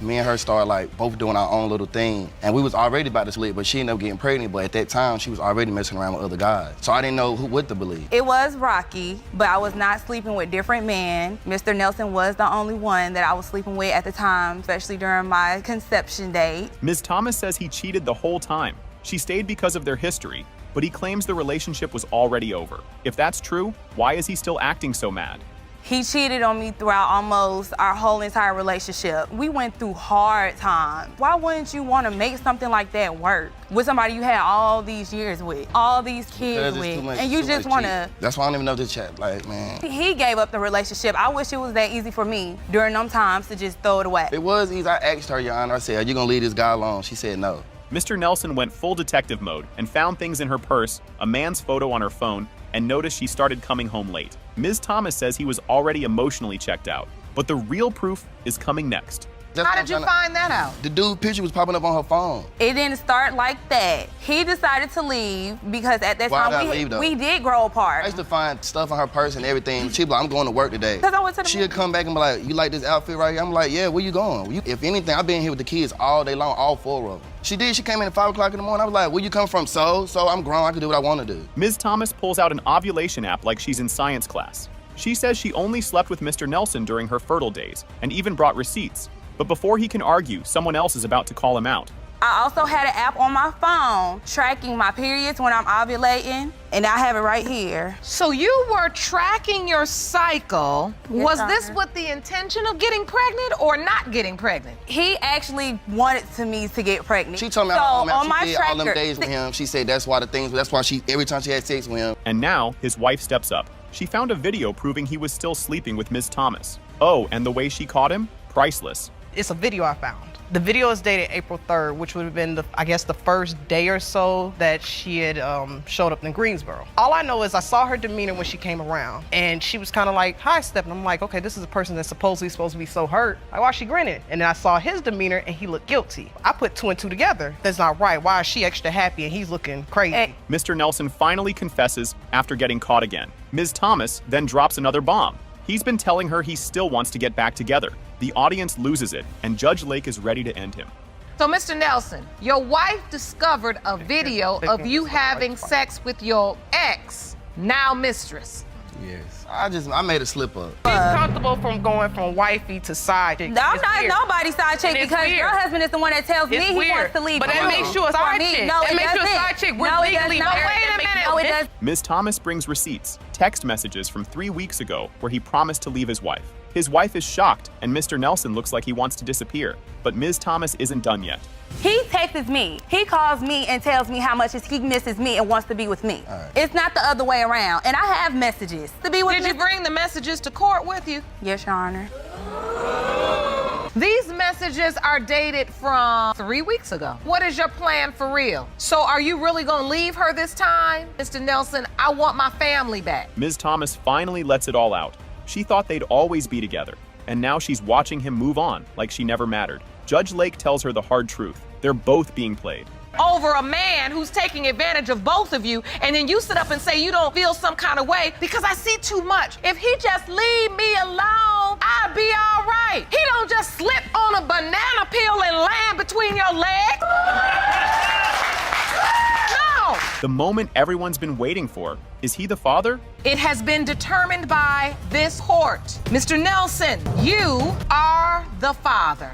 G: me and her started like both doing our own little thing. And we was already about to split, but she ended up getting pregnant. But at that time, she was already messing around with other guys. So I didn't know what to believe.
P: It was rocky, but I was not sleeping with different men. Mr. Nelson was the only one that I was sleeping with at the time, especially during my conception date.
D: Ms. Thomas says he cheated the whole time. She stayed because of their history, but he claims the relationship was already over. If that's true, why is he still acting so mad?
P: He cheated on me throughout almost our whole entire relationship. We went through hard times. Why wouldn't you want to make something like that work with somebody you had all these years with, all these kids with, and you just want to...
G: That's why I don't even know this chat, like, man.
P: He gave up the relationship. I wish it was that easy for me during them times to just throw it away.
G: It was easy. I asked her, Your Honor, I said, are you gonna leave this guy alone? She said no.
D: Mr. Nelson went full detective mode and found things in her purse, a man's photo on her phone, and noticed she started coming home late. Ms. Thomas says he was already emotionally checked out, but the real proof is coming next.
A: How did you find that out?
G: The dude picture was popping up on her phone.
P: It didn't start like that. He decided to leave because at that time we did grow apart.
G: I used to find stuff in her purse and everything. She'd be like, I'm going to work today.
P: Because I went to the
G: She'd come back and be like, you like this outfit right here? I'm like, yeah, where you going? If anything, I've been here with the kids all day long, all 4 of them. She did. She came in at 5 o'clock in the morning. I was like, where you come from? So I'm grown. I can do what I want to do.
D: Ms. Thomas pulls out an ovulation app like she's in science class. She says she only slept with Mr. Nelson during her fertile days and even brought receipts. But before he can argue, someone else is about to call him out.
P: I also had an app on my phone tracking my periods when I'm ovulating, and I have it right here.
A: So you were tracking your cycle.
P: Yes,
A: Was this with the intention of getting pregnant or not getting pregnant?
P: He actually wanted me to get pregnant.
G: She told me
P: on my
G: she did all them days with him. She said that's why she, every time she had sex with him.
D: And now his wife steps up. She found a video proving he was still sleeping with Ms. Thomas. Oh, and the way she caught him? Priceless.
E: It's a video I found. The video is dated April 3rd, which would have been, the first day or so that she had showed up in Greensboro. All I know is I saw her demeanor when she came around, and she was kind of like high-stepping. I'm like, okay, this is a person that's supposedly supposed to be so hurt. Like, why is she grinning? And then I saw his demeanor, and he looked guilty. I put 2 and 2 together. That's not right. Why is she extra happy and he's looking crazy?
D: Mr. Nelson finally confesses after getting caught again. Ms. Thomas then drops another bomb. He's been telling her he still wants to get back together. The audience loses it, and Judge Lake is ready to end him.
A: So, Mr. Nelson, your wife discovered a video of you having sex with your ex, now mistress.
G: Yes. I made a slip up.
E: He's comfortable from going from wifey to side chick.
P: I'm not nobody's side chick because your husband is the one that tells me he wants to leave.
E: But that makes you a side chick.
P: No,
E: it makes you a side chick. We're legally married.
P: Wait a minute. No, it does.
D: Ms. Thomas brings receipts, text messages from 3 weeks ago where he promised to leave his wife. His wife is shocked, and Mr. Nelson looks like he wants to disappear. But Ms. Thomas isn't done yet.
P: He texts me. He calls me and tells me how much he misses me and wants to be with me. Right. It's not the other way around. And I have messages to be with me.
A: Did you bring the messages to court with you?
P: Yes, Your Honor.
A: These messages are dated from 3 weeks ago. What is your plan for real? So are you really gonna leave her this time? Mr. Nelson, I want my family back.
D: Ms. Thomas finally lets it all out. She thought they'd always be together, and now she's watching him move on like she never mattered. Judge Lake tells her the hard truth. They're both being played.
A: Over a man who's taking advantage of both of you, and then you sit up and say you don't feel some kind of way because I see too much. If he just leave me alone, I'll be all right. He don't just slip on a banana peel and land between your legs. No.
D: The moment everyone's been waiting for. Is he the father?
A: It has been determined by this court. Mr. Nelson, you are the father.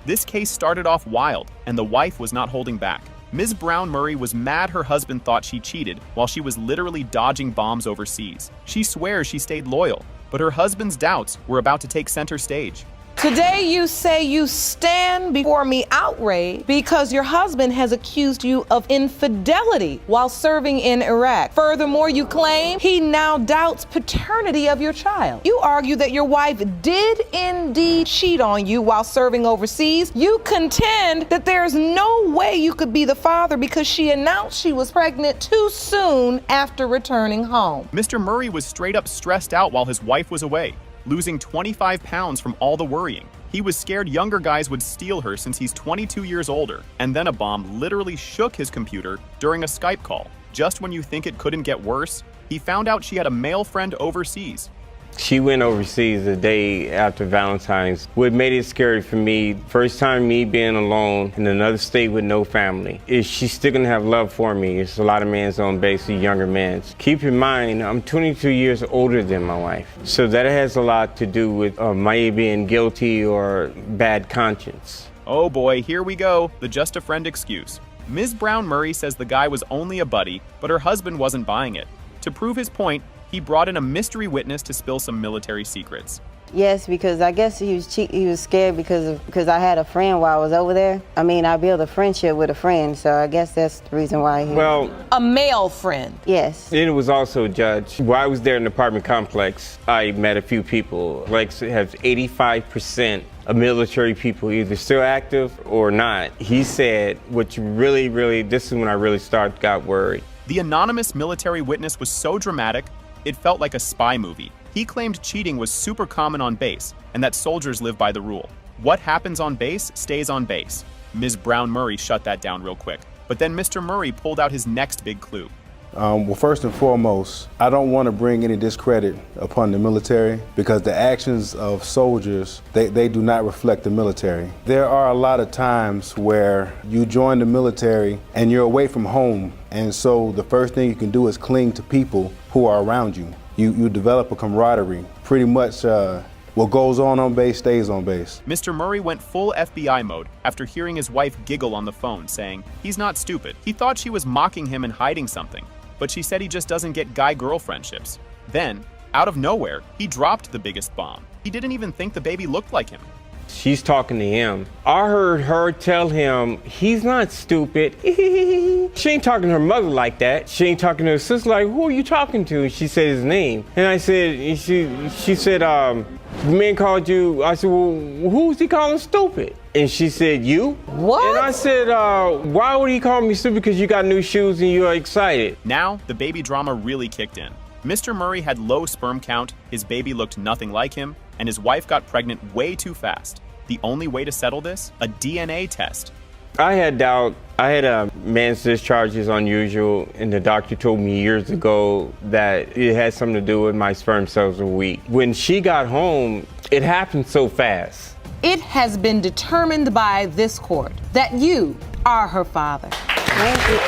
D: This case started off wild, and the wife was not holding back. Ms. Brown Murray was mad her husband thought she cheated while she was literally dodging bombs overseas. She swears she stayed loyal, but her husband's doubts were about to take center stage.
A: Today you say you stand before me outraged because your husband has accused you of infidelity while serving in Iraq. Furthermore, you claim he now doubts paternity of your child. You argue that your wife did indeed cheat on you while serving overseas. You contend that there's no way you could be the father because she announced she was pregnant too soon after returning home.
D: Mr. Murray was straight up stressed out while his wife was away, losing 25 pounds from all the worrying. He was scared younger guys would steal her since he's 22 years older, and then a bomb literally shook his computer during a Skype call. Just when you think it couldn't get worse, he found out she had a male friend overseas.
F: She went overseas the day after Valentine's. What made it scary for me, first time me being alone in another state with no family. Is she still gonna have love for me? It's a lot of men's on basically younger men's. Keep in mind, I'm 22 years older than my wife. So that has a lot to do with my being guilty or bad conscience.
D: Oh boy, here we go, the just a friend excuse. Ms. Brown Murray says the guy was only a buddy, but her husband wasn't buying it. To prove his point, he brought in a mystery witness to spill some military secrets.
J: Yes, because I guess he was scared because I had a friend while I was over there. I mean, I built a friendship with a friend, so I guess that's the reason why he...
F: Well...
A: A male friend?
J: Yes.
F: And it was also a judge. While I was there in the apartment complex, I met a few people. Lex has 85% of military people either still active or not. He said, what you really, this is when I really got worried.
D: The anonymous military witness was so dramatic, it felt like a spy movie. He claimed cheating was super common on base and that soldiers live by the rule. What happens on base stays on base. Ms. Brown Murray shut that down real quick. But then Mr. Murray pulled out his next big clue.
W: Well, first and foremost, I don't want to bring any discredit upon the military because the actions of soldiers, they do not reflect the military. There are a lot of times where you join the military and you're away from home, and so the first thing you can do is cling to people who are around you. You develop a camaraderie. Pretty much what goes on base stays on base.
D: Mr. Murray went full FBI mode after hearing his wife giggle on the phone, saying he's not stupid. He thought she was mocking him and hiding something, but she said he just doesn't get guy-girl friendships. Then, out of nowhere, he dropped the biggest bomb. He didn't even think the baby looked like him.
F: She's talking to him. I heard her tell him he's not stupid. She ain't talking to her mother like that. She ain't talking to her sister like, who are you talking to? She said his name. And I said, she said, the man called you. I said, well, who's he calling stupid? And she said, you?
A: What?
F: And I said, why would he call me stupid? Because you got new shoes and you're excited.
D: Now, the baby drama really kicked in. Mr. Murray had low sperm count, his baby looked nothing like him, and his wife got pregnant way too fast. The only way to settle this? A DNA test.
F: I had doubt. I had man's discharge is unusual, and the doctor told me years ago that it had something to do with my sperm cells were weak. When she got home, it happened so fast.
A: It has been determined by this court that you are her father.
J: Thank you.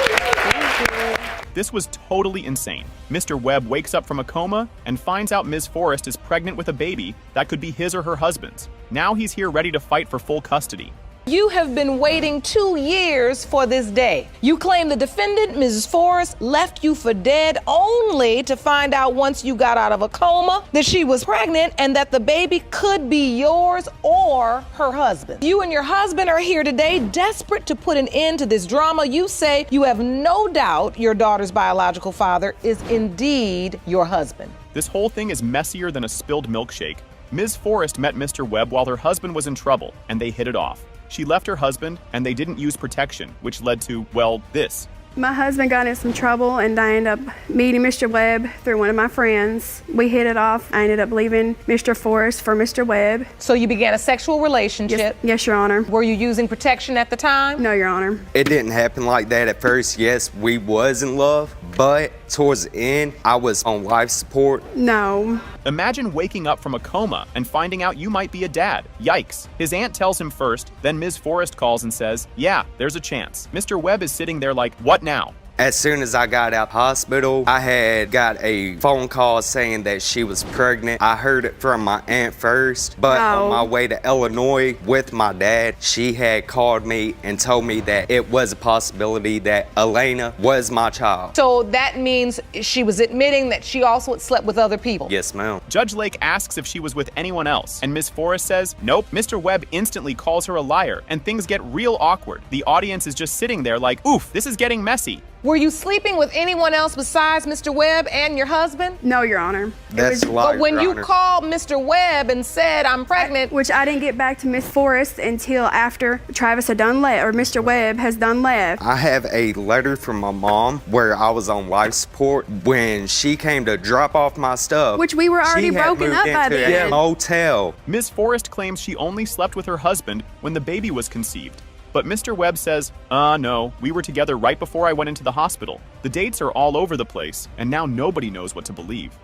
D: This was totally insane. Mr. Webb wakes up from a coma and finds out Ms. Forrest is pregnant with a baby that could be his or her husband's. Now he's here ready to fight for full custody.
A: You have been waiting 2 years for this day. You claim the defendant, Mrs. Forrest, left you for dead only to find out once you got out of a coma that she was pregnant and that the baby could be yours or her husband. You and your husband are here today desperate to put an end to this drama. You say you have no doubt your daughter's biological father is indeed your husband.
D: This whole thing is messier than a spilled milkshake. Ms. Forrest met Mr. Webb while her husband was in trouble, and they hit it off. She left her husband, and they didn't use protection, which led to, well, this.
K: My husband got in some trouble, and I ended up meeting Mr. Webb through one of my friends. We hit it off. I ended up leaving Mr. Forrest for Mr. Webb.
A: So you began a sexual relationship?
K: Yes, Your Honor.
A: Were you using protection at the time?
K: No, Your Honor.
L: It didn't happen like that at first. Yes, we was in love, but towards the end, I was on life support.
K: No.
D: Imagine waking up from a coma and finding out you might be a dad. Yikes. His aunt tells him first, then Ms. Forrest calls and says, yeah, there's a chance. Mr. Webb is sitting there like, what now?
L: As soon as I got out of hospital, I had got a phone call saying that she was pregnant. I heard it from my aunt first, but on my way to Illinois with my dad, she had called me and told me that it was a possibility that Elena was my child.
A: So that means she was admitting that she also had slept with other people?
L: Yes, ma'am.
D: Judge Lake asks if she was with anyone else, and Ms. Forrest says, nope. Mr. Webb instantly calls her a liar, and things get real awkward. The audience is just sitting there like, oof, this is getting messy.
A: Were you sleeping with anyone else besides Mr. Webb and your husband?
K: No, Your Honor.
L: That's a lie,
A: But when
L: Your
A: you
L: Honor.
A: called Mr. Webb and said, I'm pregnant.
K: Which I didn't get back to Miss Forrest until after Travis had done left, or Mr. Webb has done left.
L: I have a letter from my mom where I was on life support when she came to drop off my stuff.
K: Which we were already
L: she had
K: broken
L: moved
K: up by
L: into
K: then.
L: a motel.
D: Ms. Forrest claims she only slept with her husband when the baby was conceived. But Mr. Webb says, no, we were together right before I went into the hospital. The dates are all over the place, and now nobody knows what to believe.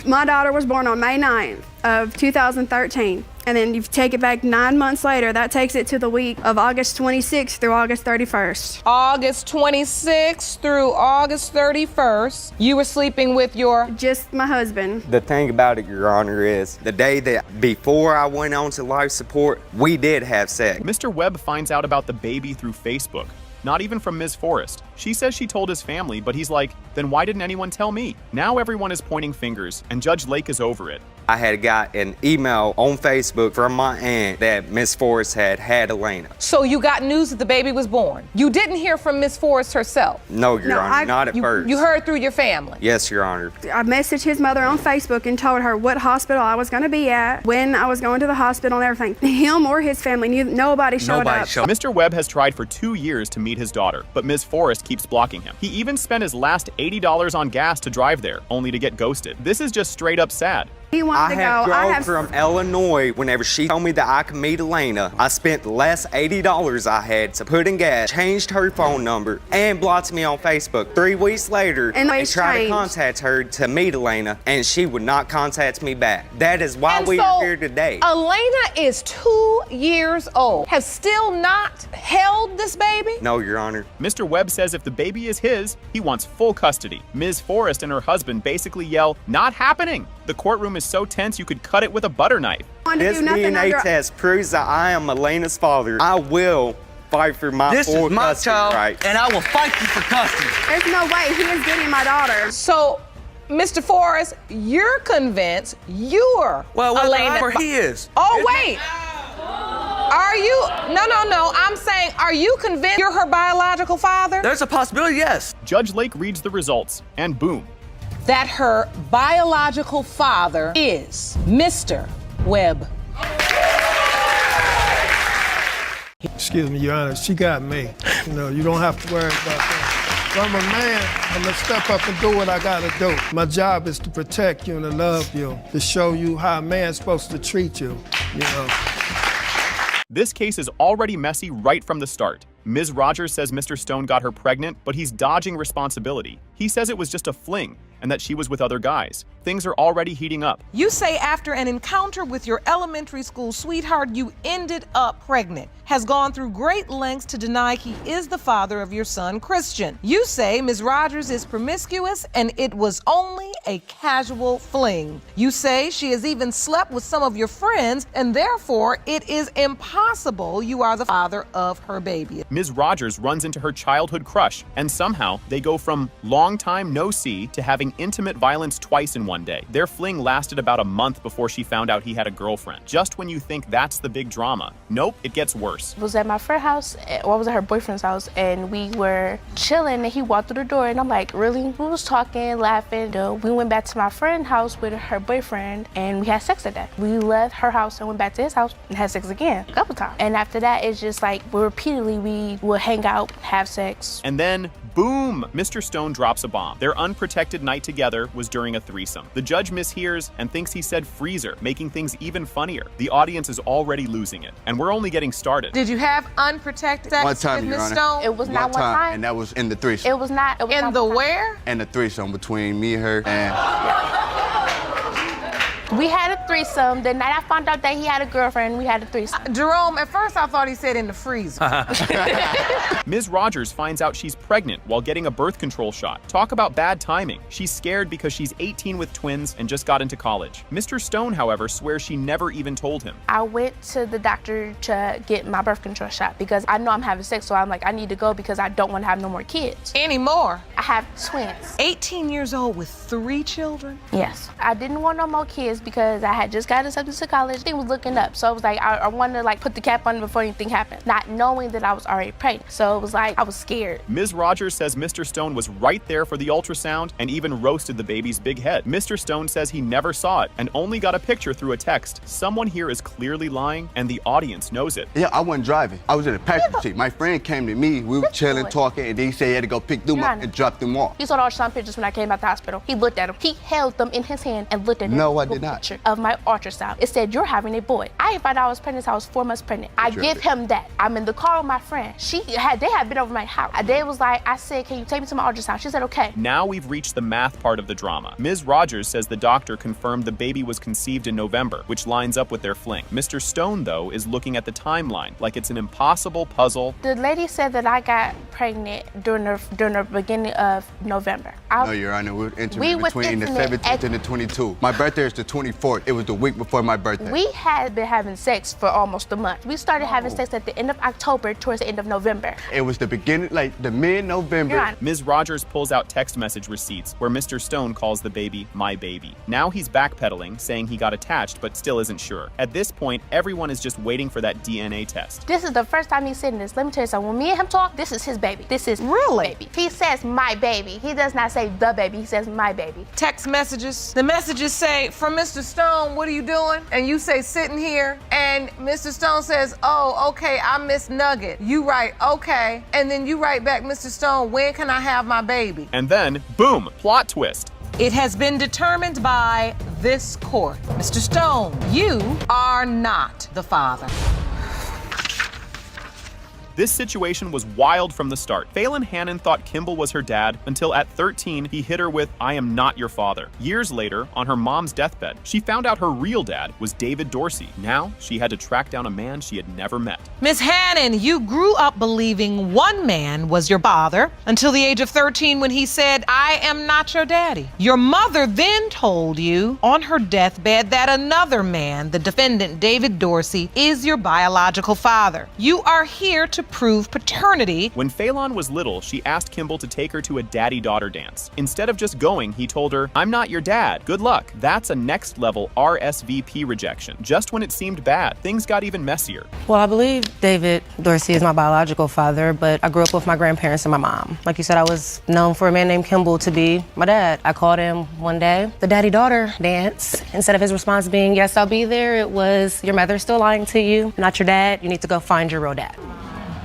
K: My daughter was born on May 9th of 2013. And then you take it back 9 months later, that takes it to the week of August 26th through August 31st.
A: August 26th through August 31st, you were sleeping with your...
K: Just my husband.
L: The thing about it, Your Honor, is the day that before I went on to life support, we did have sex.
D: Mr. Webb finds out about the baby through Facebook. Not even from Ms. Forrest. She says she told his family, but he's like, then why didn't anyone tell me? Now everyone is pointing fingers, and Judge Lake is over it.
L: I had got an email on Facebook from my aunt that Miss Forrest had Elena.
A: So you got news that the baby was born. You didn't hear from Miss Forrest herself?
L: No, Your Honor, not at first.
A: You heard through your family?
L: Yes, Your Honor.
K: I messaged his mother on Facebook and told her what hospital I was going to be at, when I was going to the hospital and everything. Him or his family, nobody showed up.
D: Mr. Webb has tried for 2 years to meet his daughter, but Ms. Forrest keeps blocking him. He even spent his last $80 on gas to drive there, only to get ghosted. This is just straight up sad.
K: He wanted to go.
L: I have from Illinois. Whenever she told me that I could meet Elena, I spent the last $80 I had to put in gas, changed her phone number, and blocked me on Facebook. 3 weeks later, I tried to contact her to meet Elena, and she would not contact me back. That is why we are here today.
A: Elena is 2 years old. Has still not held this baby?
L: No, Your Honor.
D: Mr. Webb says if the baby is his, he wants full custody. Ms. Forrest and her husband basically yell, not happening. The courtroom is so tense you could cut it with a butter knife.
L: This DNA test proves that I am Elena's father. I will fight for my full custody rights.
M: And I will fight you for custody.
K: There's no way he is getting my daughter.
A: So, Mr. Forrest, you're convinced you're Elena.
M: Well, he is.
A: Oh, wait. Are you? No. I'm saying, are you convinced you're her biological father?
M: There's a possibility, yes.
D: Judge Lake reads the results, and boom.
A: That her biological father is Mr. Webb.
X: Excuse me, Your Honor, she got me. You don't have to worry about that. If I'm a man, I'm gonna step up and do what I gotta do. My job is to protect you and to love you, to show you how a man's supposed to treat you,
D: This case is already messy right from the start. Ms. Rogers says Mr. Stone got her pregnant, but he's dodging responsibility. He says it was just a fling and that she was with other guys. Things are already heating up.
A: You say after an encounter with your elementary school sweetheart, you ended up pregnant. Has gone through great lengths to deny he is the father of your son, Christian. You say Ms. Rogers is promiscuous and it was only a casual fling. You say she has even slept with some of your friends and therefore it is impossible you are the father of her baby.
D: Ms. Rogers runs into her childhood crush and somehow they go from long long time no see to having intimate violence twice in one day. Their fling lasted about a month before she found out he had a girlfriend. Just when you think that's the big drama. Nope, it gets worse.
R: I was at my friend's house, or I was at her boyfriend's house, and we were chilling, and he walked through the door, and I'm like, really? We was talking, laughing. We went back to my friend's house with her boyfriend, and we had sex that day. We left her house and went back to his house and had sex again a couple times. And after that, it's just like, we would hang out, have sex.
D: And then, boom, Mr. Stone drops a bomb. Their unprotected night together was during a threesome. The judge mishears and thinks he said freezer, making things even funnier. The audience is already losing it, and we're only getting started.
A: Did you have unprotected
G: One
A: sex
G: time,
A: with
G: Your
A: Miss
G: Honor.
A: Stone?
R: It was not one time.
G: And that was in the threesome.
R: It was not.
A: In the where?
G: And the threesome between me, her, and...
R: We had a threesome. The night I found out that he had a girlfriend, we had a threesome.
A: Jerome, at first I thought he said in the freezer.
D: Ms. Rogers finds out she's pregnant while getting a birth control shot. Talk about bad timing. She's scared because she's 18 with twins and just got into college. Mr. Stone, however, swears she never even told him.
R: I went to the doctor to get my birth control shot because I know I'm having sex, so I'm like, I need to go because I don't want to have no more kids.
A: Anymore?
R: I have twins.
A: 18 years old with 3 children?
R: Yes. I didn't want no more kids because I had just got accepted to college. Things was looking up, so I was like, I wanted to like put the cap on before anything happened, not knowing that I was already pregnant. So it was like, I was scared.
D: Ms. Rogers says Mr. Stone was right there for the ultrasound and even roasted the baby's big head. Mr. Stone says he never saw it and only got a picture through a text. Someone here is clearly lying, and the audience knows it.
G: Yeah, I wasn't driving. I was in the passenger seat. My friend came to me. We were chilling, talking, and then he said he had to go pick them up and drop them off.
R: He saw the ultrasound pictures when I came out the hospital. He looked at them. He held them in his hand and looked at them.
G: No, I did not.
R: Picture of my ultrasound. It said, you're having a boy. I didn't find out I was pregnant until I was 4 months pregnant. I give him that. I'm in the car with my friend. They had been over my house. They was like, I said, can you take me to my ultrasound? She said, okay.
D: Now we've reached the math part of the drama. Ms. Rogers says the doctor confirmed the baby was conceived in November, which lines up with their fling. Mr. Stone, though, is looking at the timeline like it's an impossible puzzle.
R: The lady said that I got pregnant during the beginning of November.
G: No, Your Honor, we were intimate between the 17th and the 22nd. My birthday is the 24th. It was the week before my birthday.
R: We had been having sex for almost a month. We started having sex at the end of October towards the end of November.
G: It was the beginning, like the mid-November.
D: Ms. Rogers pulls out text message receipts where Mr. Stone calls the baby my baby. Now he's backpedaling, saying he got attached but still isn't sure. At this point, everyone is just waiting for that DNA test.
R: This is the first time he's saying this. Let me tell you something. When me and him talk, this is his baby. This is
A: really
R: baby. He says my baby. He does not say the baby. He says my baby.
A: Text messages. The messages say, from Mr. Stone, what are you doing? And you say, sitting here. And Mr. Stone says, oh, okay, I miss Nugget. You write, okay. And then you write back, Mr. Stone, when can I have my baby?
D: And then, boom, plot twist.
A: It has been determined by this court. Mr. Stone, you are not the father.
D: This situation was wild from the start. Phelan Hannon thought Kimball was her dad until at 13, he hit her with, I am not your father. Years later, on her mom's deathbed, she found out her real dad was David Dorsey. Now, she had to track down a man she had never met.
A: Miss Hannon, you grew up believing one man was your father until the age of 13 when he said, I am not your daddy. Your mother then told you on her deathbed that another man, the defendant David Dorsey, is your biological father. You are here to prove paternity.
D: When Phelan was little, she asked Kimball to take her to a daddy-daughter dance. Instead of just going, he told her, I'm not your dad. Good luck. That's a next level RSVP rejection. Just when it seemed bad, things got even messier.
B: Well, I believe David Dorsey is my biological father, but I grew up with my grandparents and my mom. Like you said, I was known for a man named Kimball to be my dad. I called him one day, the daddy-daughter dance. Instead of his response being, yes, I'll be there, it was, your mother's still lying to you, not your dad, you need to go find your real dad.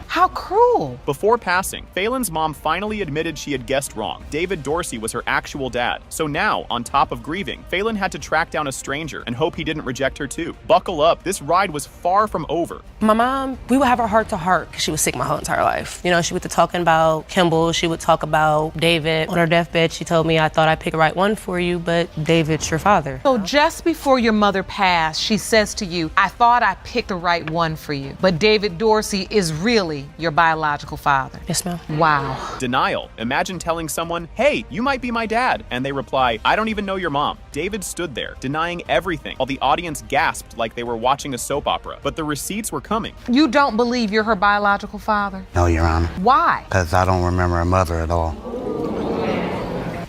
A: How cruel.
D: Before passing, Phelan's mom finally admitted she had guessed wrong. David Dorsey was her actual dad. So now, on top of grieving, Phelan had to track down a stranger and hope he didn't reject her too. Buckle up, this ride was far from over.
B: My mom, we would have our heart-to-heart because she was sick my whole entire life. You know, she would be talking about Kimball, she would talk about David. On her deathbed, she told me, I thought I'd pick the right one for you, but David's your father.
A: So just before your mother passed, she says to you, I thought I picked the right one for you, but David Dorsey is really your biological father.
B: Yes, ma'am.
A: Wow.
D: Denial. Imagine telling someone, hey, you might be my dad, and they reply, I don't even know your mom. David stood there, denying everything, while the audience gasped like they were watching a soap opera. But the receipts were coming.
A: You don't believe you're her biological father?
I: No, Your Honor.
A: Why?
I: Because I don't remember her mother at all.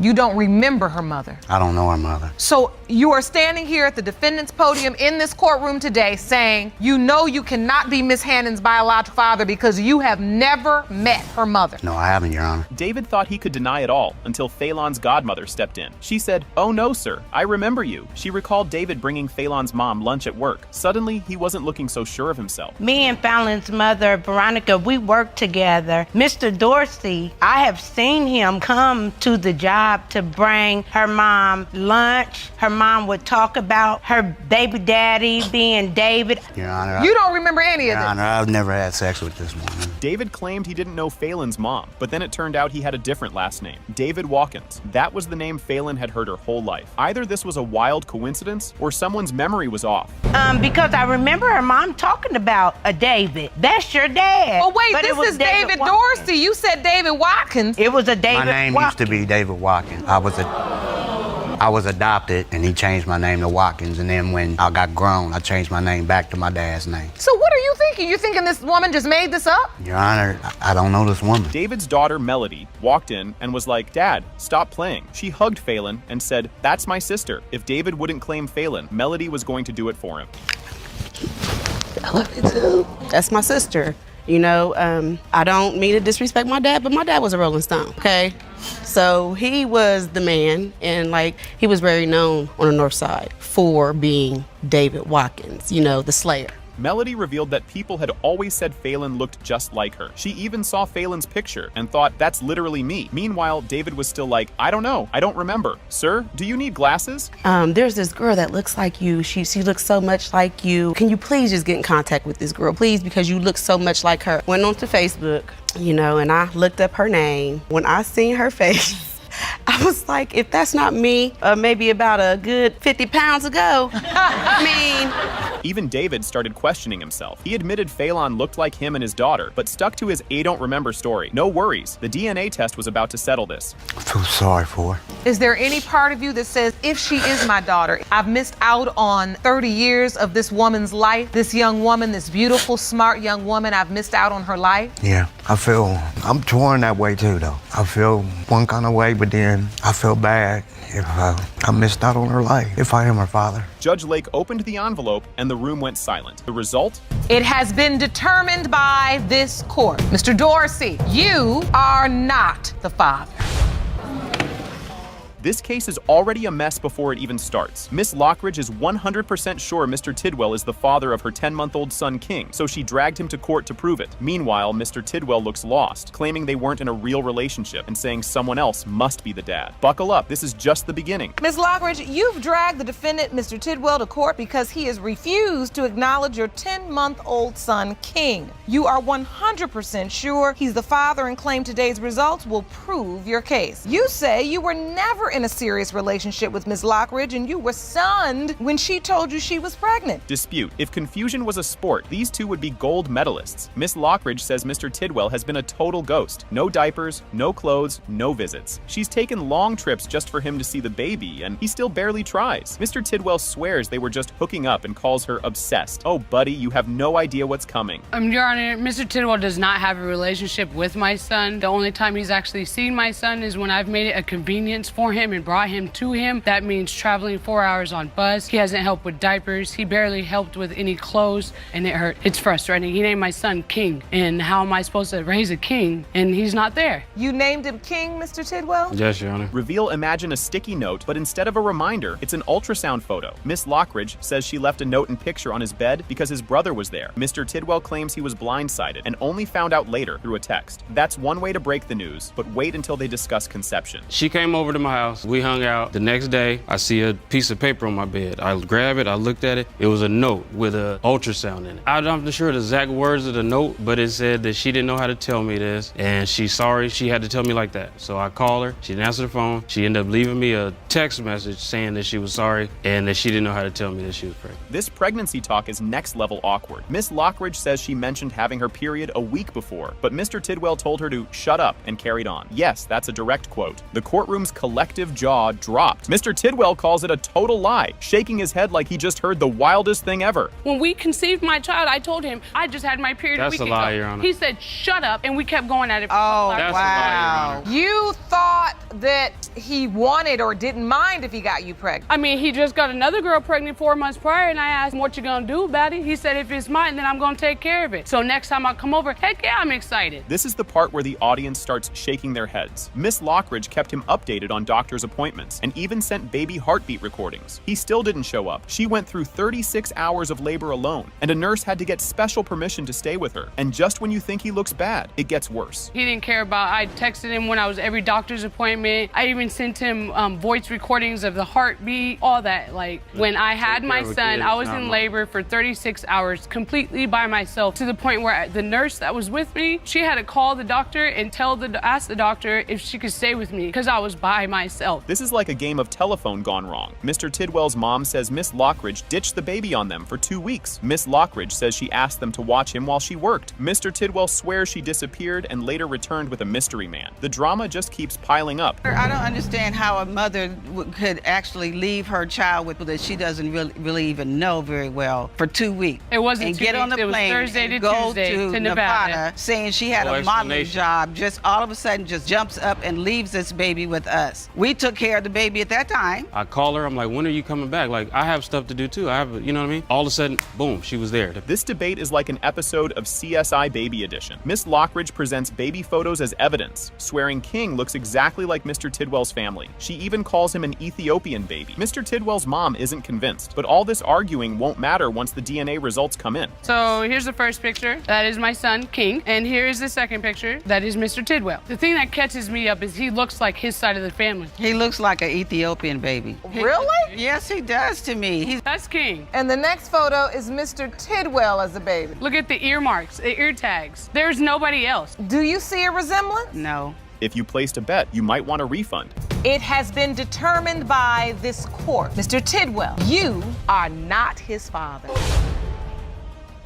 A: You don't remember her mother.
C: I don't know her mother.
A: So you are standing here at the defendant's podium in this courtroom today saying you know you cannot be Miss Hannon's biological father because you have never met her mother.
C: No, I haven't, Your Honor.
D: David thought he could deny it all until Phelan's godmother stepped in. She said, "Oh no, sir, I remember you." She recalled David bringing Phelan's mom lunch at work. Suddenly, he wasn't looking so sure of himself.
I: Me and Fallon's mother, Veronica, we worked together. Mr. Dorsey, I have seen him come to the job to bring her mom lunch. Her mom would talk about her baby daddy being David.
C: Your Honor.
A: You don't remember any of this?
C: Your Honor, I've never had sex with this woman.
D: David claimed he didn't know Phelan's mom, but then it turned out he had a different last name, David Watkins. That was the name Phelan had heard her whole life. Either this was a wild coincidence or someone's memory was off.
I: Because I remember her mom talking about a David. That's your dad.
A: Oh wait,
I: But it
A: this
I: was
A: is David Dorsey. You said David Watkins.
I: It was a David
C: My name used to be David Watkins. I was adopted, and he changed my name to Watkins, and then when I got grown, I changed my name back to my dad's name.
A: So what are you thinking? You thinking this woman just made this up?
C: Your Honor, I don't know this woman.
D: David's daughter, Melody, walked in and was like, "Dad, stop playing." She hugged Phelan and said, "That's my sister." If David wouldn't claim Phelan, Melody was going to do it for him.
N: I love you too. That's my sister. You know, I don't mean to disrespect my dad, but my dad was a Rolling Stone, okay? So he was the man, and like, he was very known on the North Side for being David Watkins, you know, the Slayer.
D: Melody revealed that people had always said Phelan looked just like her. She even saw Phelan's picture and thought, "That's literally me." Meanwhile, David was still like, "I don't know. I don't remember. Sir, do you need glasses?"
N: There's this girl that looks like you. She looks so much like you. Can you please just get in contact with this girl, please? Because you look so much like her. Went on to Facebook, you know, and I looked up her name. When I seen her face, I was like, if that's not me, maybe about a good 50 pounds ago, I mean.
D: Even David started questioning himself. He admitted Phelan looked like him and his daughter, but stuck to his "I don't remember" story. No worries, the DNA test was about to settle this.
C: I feel sorry for her.
A: Is there any part of you that says, if she is my daughter, I've missed out on 30 years of this woman's life, this young woman, this beautiful, smart young woman, I've missed out on her life?
C: Yeah, I'm torn that way too, though. I feel one kind of way, but then I feel bad if I missed out on her life, if I am her father.
D: Judge Lake opened the envelope and the room went silent. The result?
A: It has been determined by this court. Mr. Dorsey, you are not the father.
D: This case is already a mess before it even starts. Miss Lockridge is 100% sure Mr. Tidwell is the father of her 10-month-old son, King, so she dragged him to court to prove it. Meanwhile, Mr. Tidwell looks lost, claiming they weren't in a real relationship and saying someone else must be the dad. Buckle up, this is just the beginning.
A: Ms. Lockridge, you've dragged the defendant, Mr. Tidwell, to court because he has refused to acknowledge your 10-month-old son, King. You are 100% sure he's the father and claim today's results will prove your case. You say you were never in a serious relationship with Ms. Lockridge and you were stunned when she told you she was pregnant.
D: Dispute. If confusion was a sport, these two would be gold medalists. Miss Lockridge says Mr. Tidwell has been a total ghost. No diapers, no clothes, no visits. She's taken long trips just for him to see the baby, and he still barely tries. Mr. Tidwell swears they were just hooking up and calls her obsessed. Oh, buddy, you have no idea what's coming.
O: Your Honor, Mr. Tidwell does not have a relationship with my son. The only time he's actually seen my son is when I've made it a convenience for him and brought him to him. That means traveling 4 hours on bus. He hasn't helped with diapers. He barely helped with any clothes, and it hurt. It's frustrating. He named my son King, and how am I supposed to raise a king, and he's not there?
A: You named him King, Mr. Tidwell?
H: Yes, Your Honor.
D: Reveal imagine a sticky note, but instead of a reminder, it's an ultrasound photo. Miss Lockridge says she left a note and picture on his bed because his brother was there. Mr. Tidwell claims he was blindsided and only found out later through a text. That's one way to break the news, but wait until they discuss conception.
H: She came over to my house. We hung out. The next day, I see a piece of paper on my bed. I grab it, I looked at it. It was a note with an ultrasound in it. I'm not sure the exact words of the note, but it said that she didn't know how to tell me this, and she's sorry she had to tell me like that. So I called her. She didn't answer the phone. She ended up leaving me a text message saying that she was sorry and that she didn't know how to tell me that she was pregnant.
D: This pregnancy talk is next level awkward. Miss Lockridge says she mentioned having her period a week before, but Mr. Tidwell told her to shut up and carried on. Yes, that's a direct quote. The courtroom's collective detective jaw dropped. Mr. Tidwell calls it a total lie, shaking his head like he just heard the wildest thing ever.
O: When we conceived my child, I told him I just had my period
H: That's
O: a week
H: a lie,
O: ago.
H: Your Honor.
O: He said, shut up, and we kept going at it.
A: Oh,
H: That's
A: wow.
H: a lie, Your Honor.
A: You thought that he wanted or didn't mind if he got you pregnant.
O: I mean, he just got another girl pregnant 4 months prior, and I asked him, what you gonna do about it? He said, if it's mine, then I'm gonna take care of it. So next time I come over, heck yeah, I'm excited.
D: This is the part where the audience starts shaking their heads. Miss Lockridge kept him updated on doctor's appointments and even sent baby heartbeat recordings. He still didn't show up. She went through 36 hours of labor alone, and a nurse had to get special permission to stay with her. And just when you think he looks bad, it gets worse.
O: He didn't care about, I texted him when I was every doctor's appointment. I even sent him voice recordings of the heartbeat, all that. Like, when I had my son, I was in labor for 36 hours completely by myself, to the point where the nurse that was with me, she had to call the doctor and ask the doctor if she could stay with me because I was by myself.
D: This is like a game of telephone gone wrong. Mr. Tidwell's mom says Miss Lockridge ditched the baby on them for 2 weeks. Miss Lockridge says she asked them to watch him while she worked. Mr. Tidwell swears she disappeared and later returned with a mystery man. The drama just keeps piling up.
Q: I don't understand how a mother could actually leave her child with that she doesn't really even know very well for 2 weeks.
O: It wasn't
Q: and
O: 2
Q: get on the
O: weeks. It was
Q: plane
O: Thursday
Q: and
O: to
Q: go
O: Tuesday
Q: to Nevada, saying she had
H: No
Q: a modeling
H: explanation.
Q: job. Just all of a sudden, just jumps up and leaves this baby with us. We took care of the baby at that time.
H: I call her, I'm like, when are you coming back? Like, I have stuff to do too. I have, you know what I mean? All of a sudden, boom, she was there.
D: This debate is like an episode of CSI Baby Edition. Miss Lockridge presents baby photos as evidence, swearing King looks exactly like Mr. Tidwell's family. She even calls him an Ethiopian baby. Mr. Tidwell's mom isn't convinced, but all this arguing won't matter once the DNA results come in.
O: So here's the first picture. That is my son, King. And here is the second picture. That is Mr. Tidwell. The thing that catches me up is he looks like his side of the family.
Q: He looks like an Ethiopian baby.
A: Really?
Q: Yes, he does to me.
O: That's King.
A: And the next photo is Mr. Tidwell as a baby.
O: Look at the earmarks, the ear tags. There's nobody else.
A: Do you see a resemblance?
Q: No.
D: If you placed a bet, you might want a refund.
A: It has been determined by this court. Mr. Tidwell, you are not his father.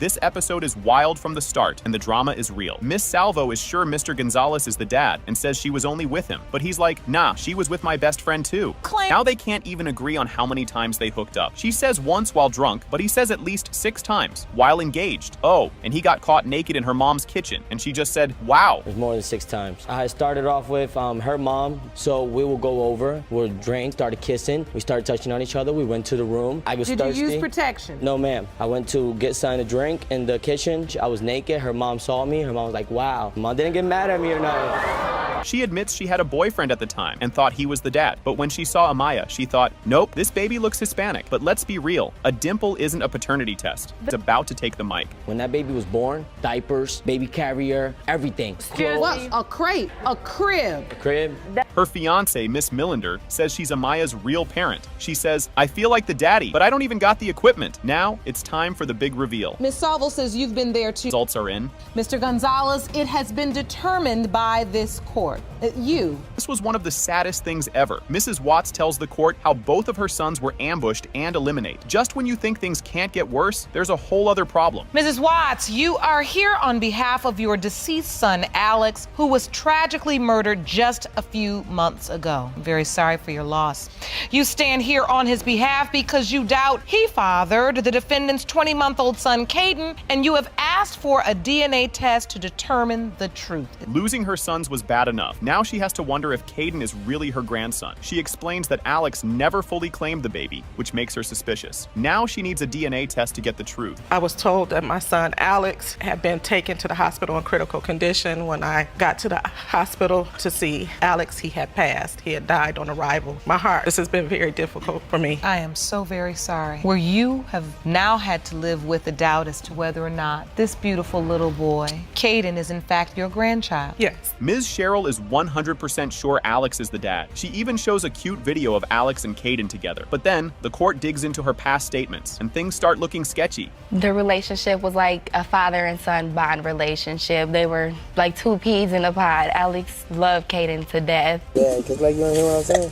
D: This episode is wild from the start, and the drama is real. Miss Salvo is sure Mr. Gonzalez is the dad and says she was only with him, but he's like, nah, she was with my best friend too. Now they can't even agree on how many times they hooked up. She says once while drunk, but he says at least 6 times while engaged. Oh, and he got caught naked in her mom's kitchen, and she just said, wow.
S: It was more than 6 times. I started off with her mom, so we would go over, we'll drink, started kissing, we started touching on each other, we went to the room. I was thirsty.
A: Did you use protection?
S: No, ma'am. I went to get something to drink in the kitchen. I was naked. Her mom saw me. Her mom was like, wow. Mom didn't get mad at me or nothing.
D: She admits she had a boyfriend at the time and thought he was the dad. But when she saw Amaya, she thought, nope, this baby looks Hispanic. But let's be real, a dimple isn't a paternity test. It's about to take the mic.
S: When that baby was born, diapers, baby carrier, everything.
A: What? A crate, a crib.
S: A crib.
D: Her fiance, Miss Millender, says she's Amaya's real parent. She says, I feel like the daddy, but I don't even got the equipment. Now it's time for the big reveal.
A: Miss Salvo says you've been there too.
D: Results are in.
A: Mr. Gonzalez, it has been determined by this court.
D: This was one of the saddest things ever. Mrs. Watts tells the court how both of her sons were ambushed and eliminated. Just when you think things can't get worse, there's a whole other problem.
A: Mrs. Watts, you are here on behalf of your deceased son, Alex, who was tragically murdered just a few months ago. I'm very sorry for your loss. You stand here on his behalf because you doubt he fathered the defendant's 20-month-old son, Caden, and you have asked for a DNA test to determine the truth.
D: Losing her sons was bad enough. Now she has to wonder if Caden is really her grandson. She explains that Alex never fully claimed the baby, which makes her suspicious. Now she needs a DNA test to get the truth.
E: I was told that my son Alex had been taken to the hospital in critical condition. When I got to the hospital to see Alex, he had passed. He had died on arrival. This has been very difficult for me.
A: I am so very sorry. Where you have now had to live with the doubt as to whether or not this beautiful little boy, Caden, is in fact your grandchild.
E: Yes.
D: Ms. Cheryl is 100% sure Alex is the dad. She even shows a cute video of Alex and Caden together. But then, the court digs into her past statements, and things start looking sketchy.
R: The relationship was like a father and son bond relationship. They were like 2 peas in a pod. Alex loved Caden to death.
S: Yeah, because like, you don't hear what I'm saying?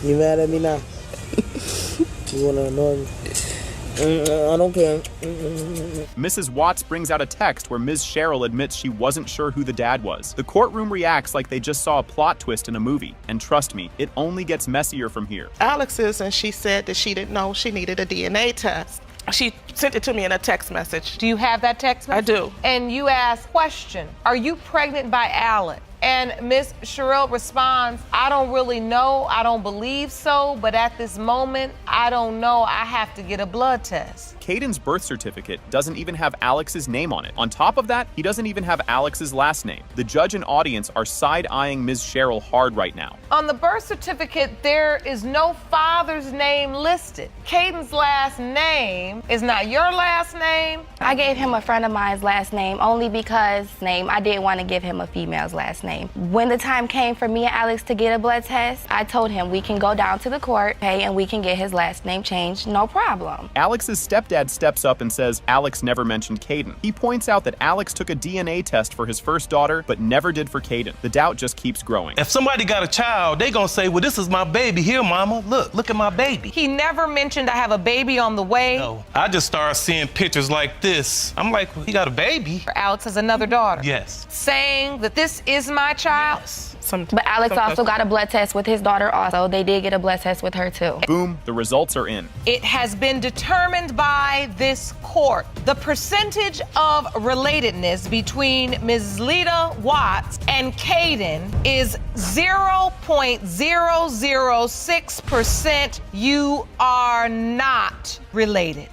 S: You mad at me now? You want to annoy me? I don't care.
D: Mrs. Watts brings out a text where Ms. Cheryl admits she wasn't sure who the dad was. The courtroom reacts like they just saw a plot twist in a movie. And trust me, it only gets messier from here.
P: Alex's, and she said that she didn't know she needed a DNA test. She sent it to me in a text message.
A: Do you have that text message?
P: I do.
A: And you ask, question, are you pregnant by Alex? And Miss Cheryl responds, I don't really know, I don't believe so, but at this moment, I don't know, I have to get a blood test.
D: Caden's birth certificate doesn't even have Alex's name on it. On top of that, he doesn't even have Alex's last name. The judge and audience are side-eyeing Ms. Cheryl hard right now.
A: On the birth certificate, there is no father's name listed. Caden's last name is not your last name.
T: I gave him a friend of mine's last name only because I didn't want to give him a female's last name. When the time came for me and Alex to get a blood test, I told him we can go down to the court, and we can get his last name changed, no problem.
D: Alex's stepdad steps up and says Alex never mentioned Caden. He points out that Alex took a DNA test for his first daughter, but never did for Caden. The doubt just keeps growing.
M: If somebody got a child, they gonna say, well, this is my baby. Here, mama, look at my baby.
A: He never mentioned I have a baby on the way.
M: No, I just started seeing pictures like this. I'm like, well, he got a baby.
A: Alex has another daughter.
M: Yes.
A: Saying that this is my child.
M: Yes.
T: But Alex also got a blood test with his daughter also. They did get a blood test with her too.
D: Boom, the results are in.
A: It has been determined by this court. The percentage of relatedness between Ms. Lita Watts and Caden is 0.006%. You are not related.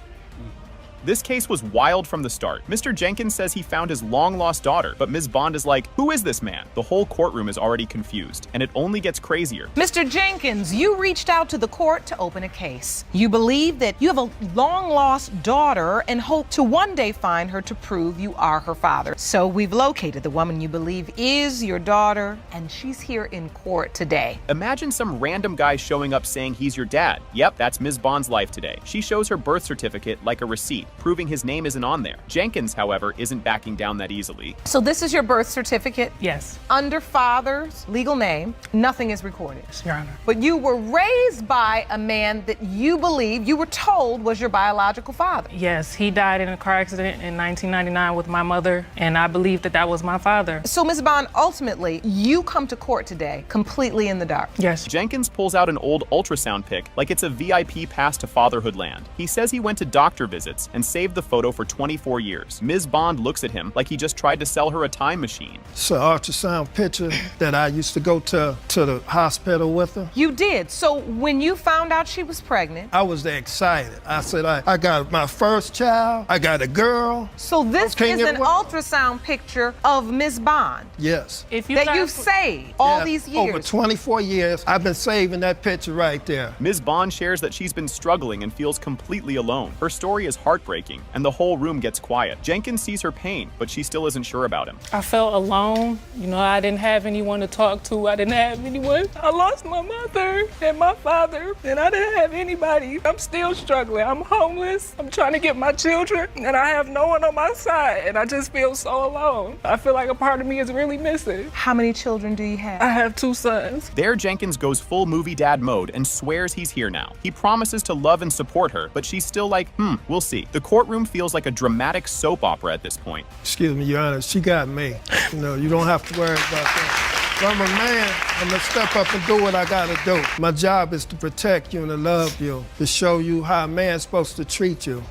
D: This case was wild from the start. Mr. Jenkins says he found his long-lost daughter, but Ms. Bond is like, who is this man? The whole courtroom is already confused, and it only gets crazier.
A: Mr. Jenkins, you reached out to the court to open a case. You believe that you have a long-lost daughter and hope to one day find her to prove you are her father. So we've located the woman you believe is your daughter, and she's here in court today.
D: Imagine some random guy showing up saying he's your dad. Yep, that's Ms. Bond's life today. She shows her birth certificate like a receipt, proving his name isn't on there. Jenkins, however, isn't backing down that easily.
A: So this is your birth certificate?
U: Yes.
A: Under father's legal name, nothing is recorded.
U: Yes, Your Honor.
A: But you were raised by a man that you believe, you were told was your biological father.
U: Yes, he died in a car accident in 1999 with my mother, and I believe that that was my father.
A: So, Ms. Bond, ultimately, you come to court today completely in the dark.
U: Yes.
D: Jenkins pulls out an old ultrasound pic like it's a VIP pass to fatherhood land. He says he went to doctor visits and saved the photo for 24 years. Ms. Bond looks at him like he just tried to sell her a time machine.
X: It's an ultrasound picture that I used to go to the hospital with her.
A: You did. So when you found out she was pregnant,
X: I was excited. I said, I got my first child. I got a girl.
A: So this is an ultrasound picture of Ms. Bond.
X: Yes.
A: That you've saved all these years.
X: Over 24 years, I've been saving that picture right there.
D: Ms. Bond shares that she's been struggling and feels completely alone. Her story is heartbreaking, and the whole room gets quiet. Jenkins sees her pain, but she still isn't sure about him.
U: I felt alone. You know, I didn't have anyone to talk to. I didn't have anyone. I lost my mother and my father, and I didn't have anybody. I'm still struggling. I'm homeless. I'm trying to get my children, and I have no one on my side, and I just feel so alone. I feel like a part of me is really missing.
A: How many children do you have?
U: I have 2 sons.
D: There, Jenkins goes full movie dad mode and swears he's here now. He promises to love and support her, but she's still like, we'll see. The courtroom feels like a dramatic soap opera at this point.
X: Excuse me, Your Honor, she got me. You don't have to worry about that. If I'm a man, I'm gonna step up and do what I gotta do. My job is to protect you and to love you, to show you how a man's supposed to treat you,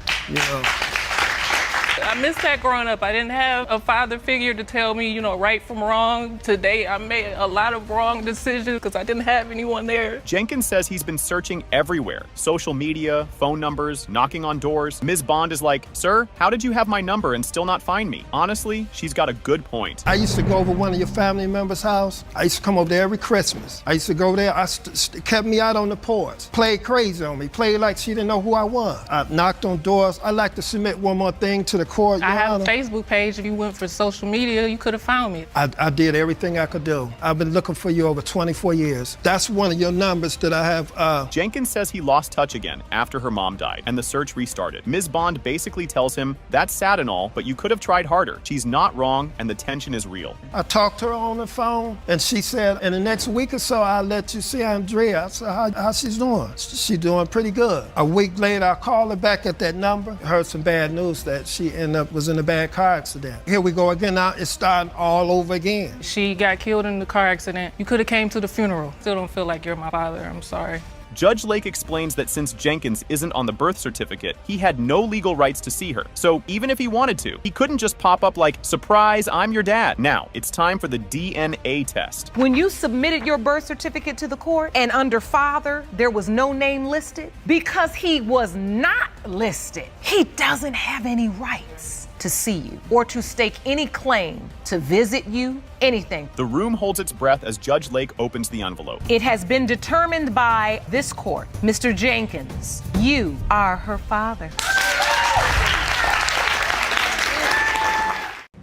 U: I missed that growing up. I didn't have a father figure to tell me, right from wrong. Today, I made a lot of wrong decisions because I didn't have anyone there.
D: Jenkins says he's been searching everywhere. Social media, phone numbers, knocking on doors. Ms. Bond is like, sir, how did you have my number and still not find me? Honestly, she's got a good point.
X: I used to go over one of your family members' house. I used to come over there every Christmas. I used to go there. Kept me out on the porch. Played crazy on me. Played like she didn't know who I was. I knocked on doors. I like to submit one more thing to the court, Your
U: I have
X: Honor.
U: a Facebook page. If you went for social media, you could have found me.
X: I did everything I could do. I've been looking for you over 24 years. That's one of your numbers that I have.
D: Jenkins says he lost touch again after her mom died, and the search restarted. Ms. Bond basically tells him, that's sad and all, but you could have tried harder. She's not wrong, and the tension is real.
X: I talked to her on the phone, and she said, in the next week or so, I'll let you see Andrea. I said, how she's doing? She's doing pretty good. A week later, I called her back at that number. Heard some bad news that she was in a bad car accident. Here we go again. Now it's starting all over again.
U: She got killed in the car accident. You could have came to the funeral. Still don't feel like you're my father. I'm sorry.
D: Judge Lake explains that since Jenkins isn't on the birth certificate, he had no legal rights to see her. So even if he wanted to, he couldn't just pop up like, surprise, I'm your dad. Now, it's time for the DNA test.
A: When you submitted your birth certificate to the court and under father, there was no name listed, because he was not listed, he doesn't have any rights to see you or to stake any claim to visit you, anything.
D: The room holds its breath as Judge Lake opens the envelope.
A: It has been determined by this court, Mr. Jenkins, you are her father.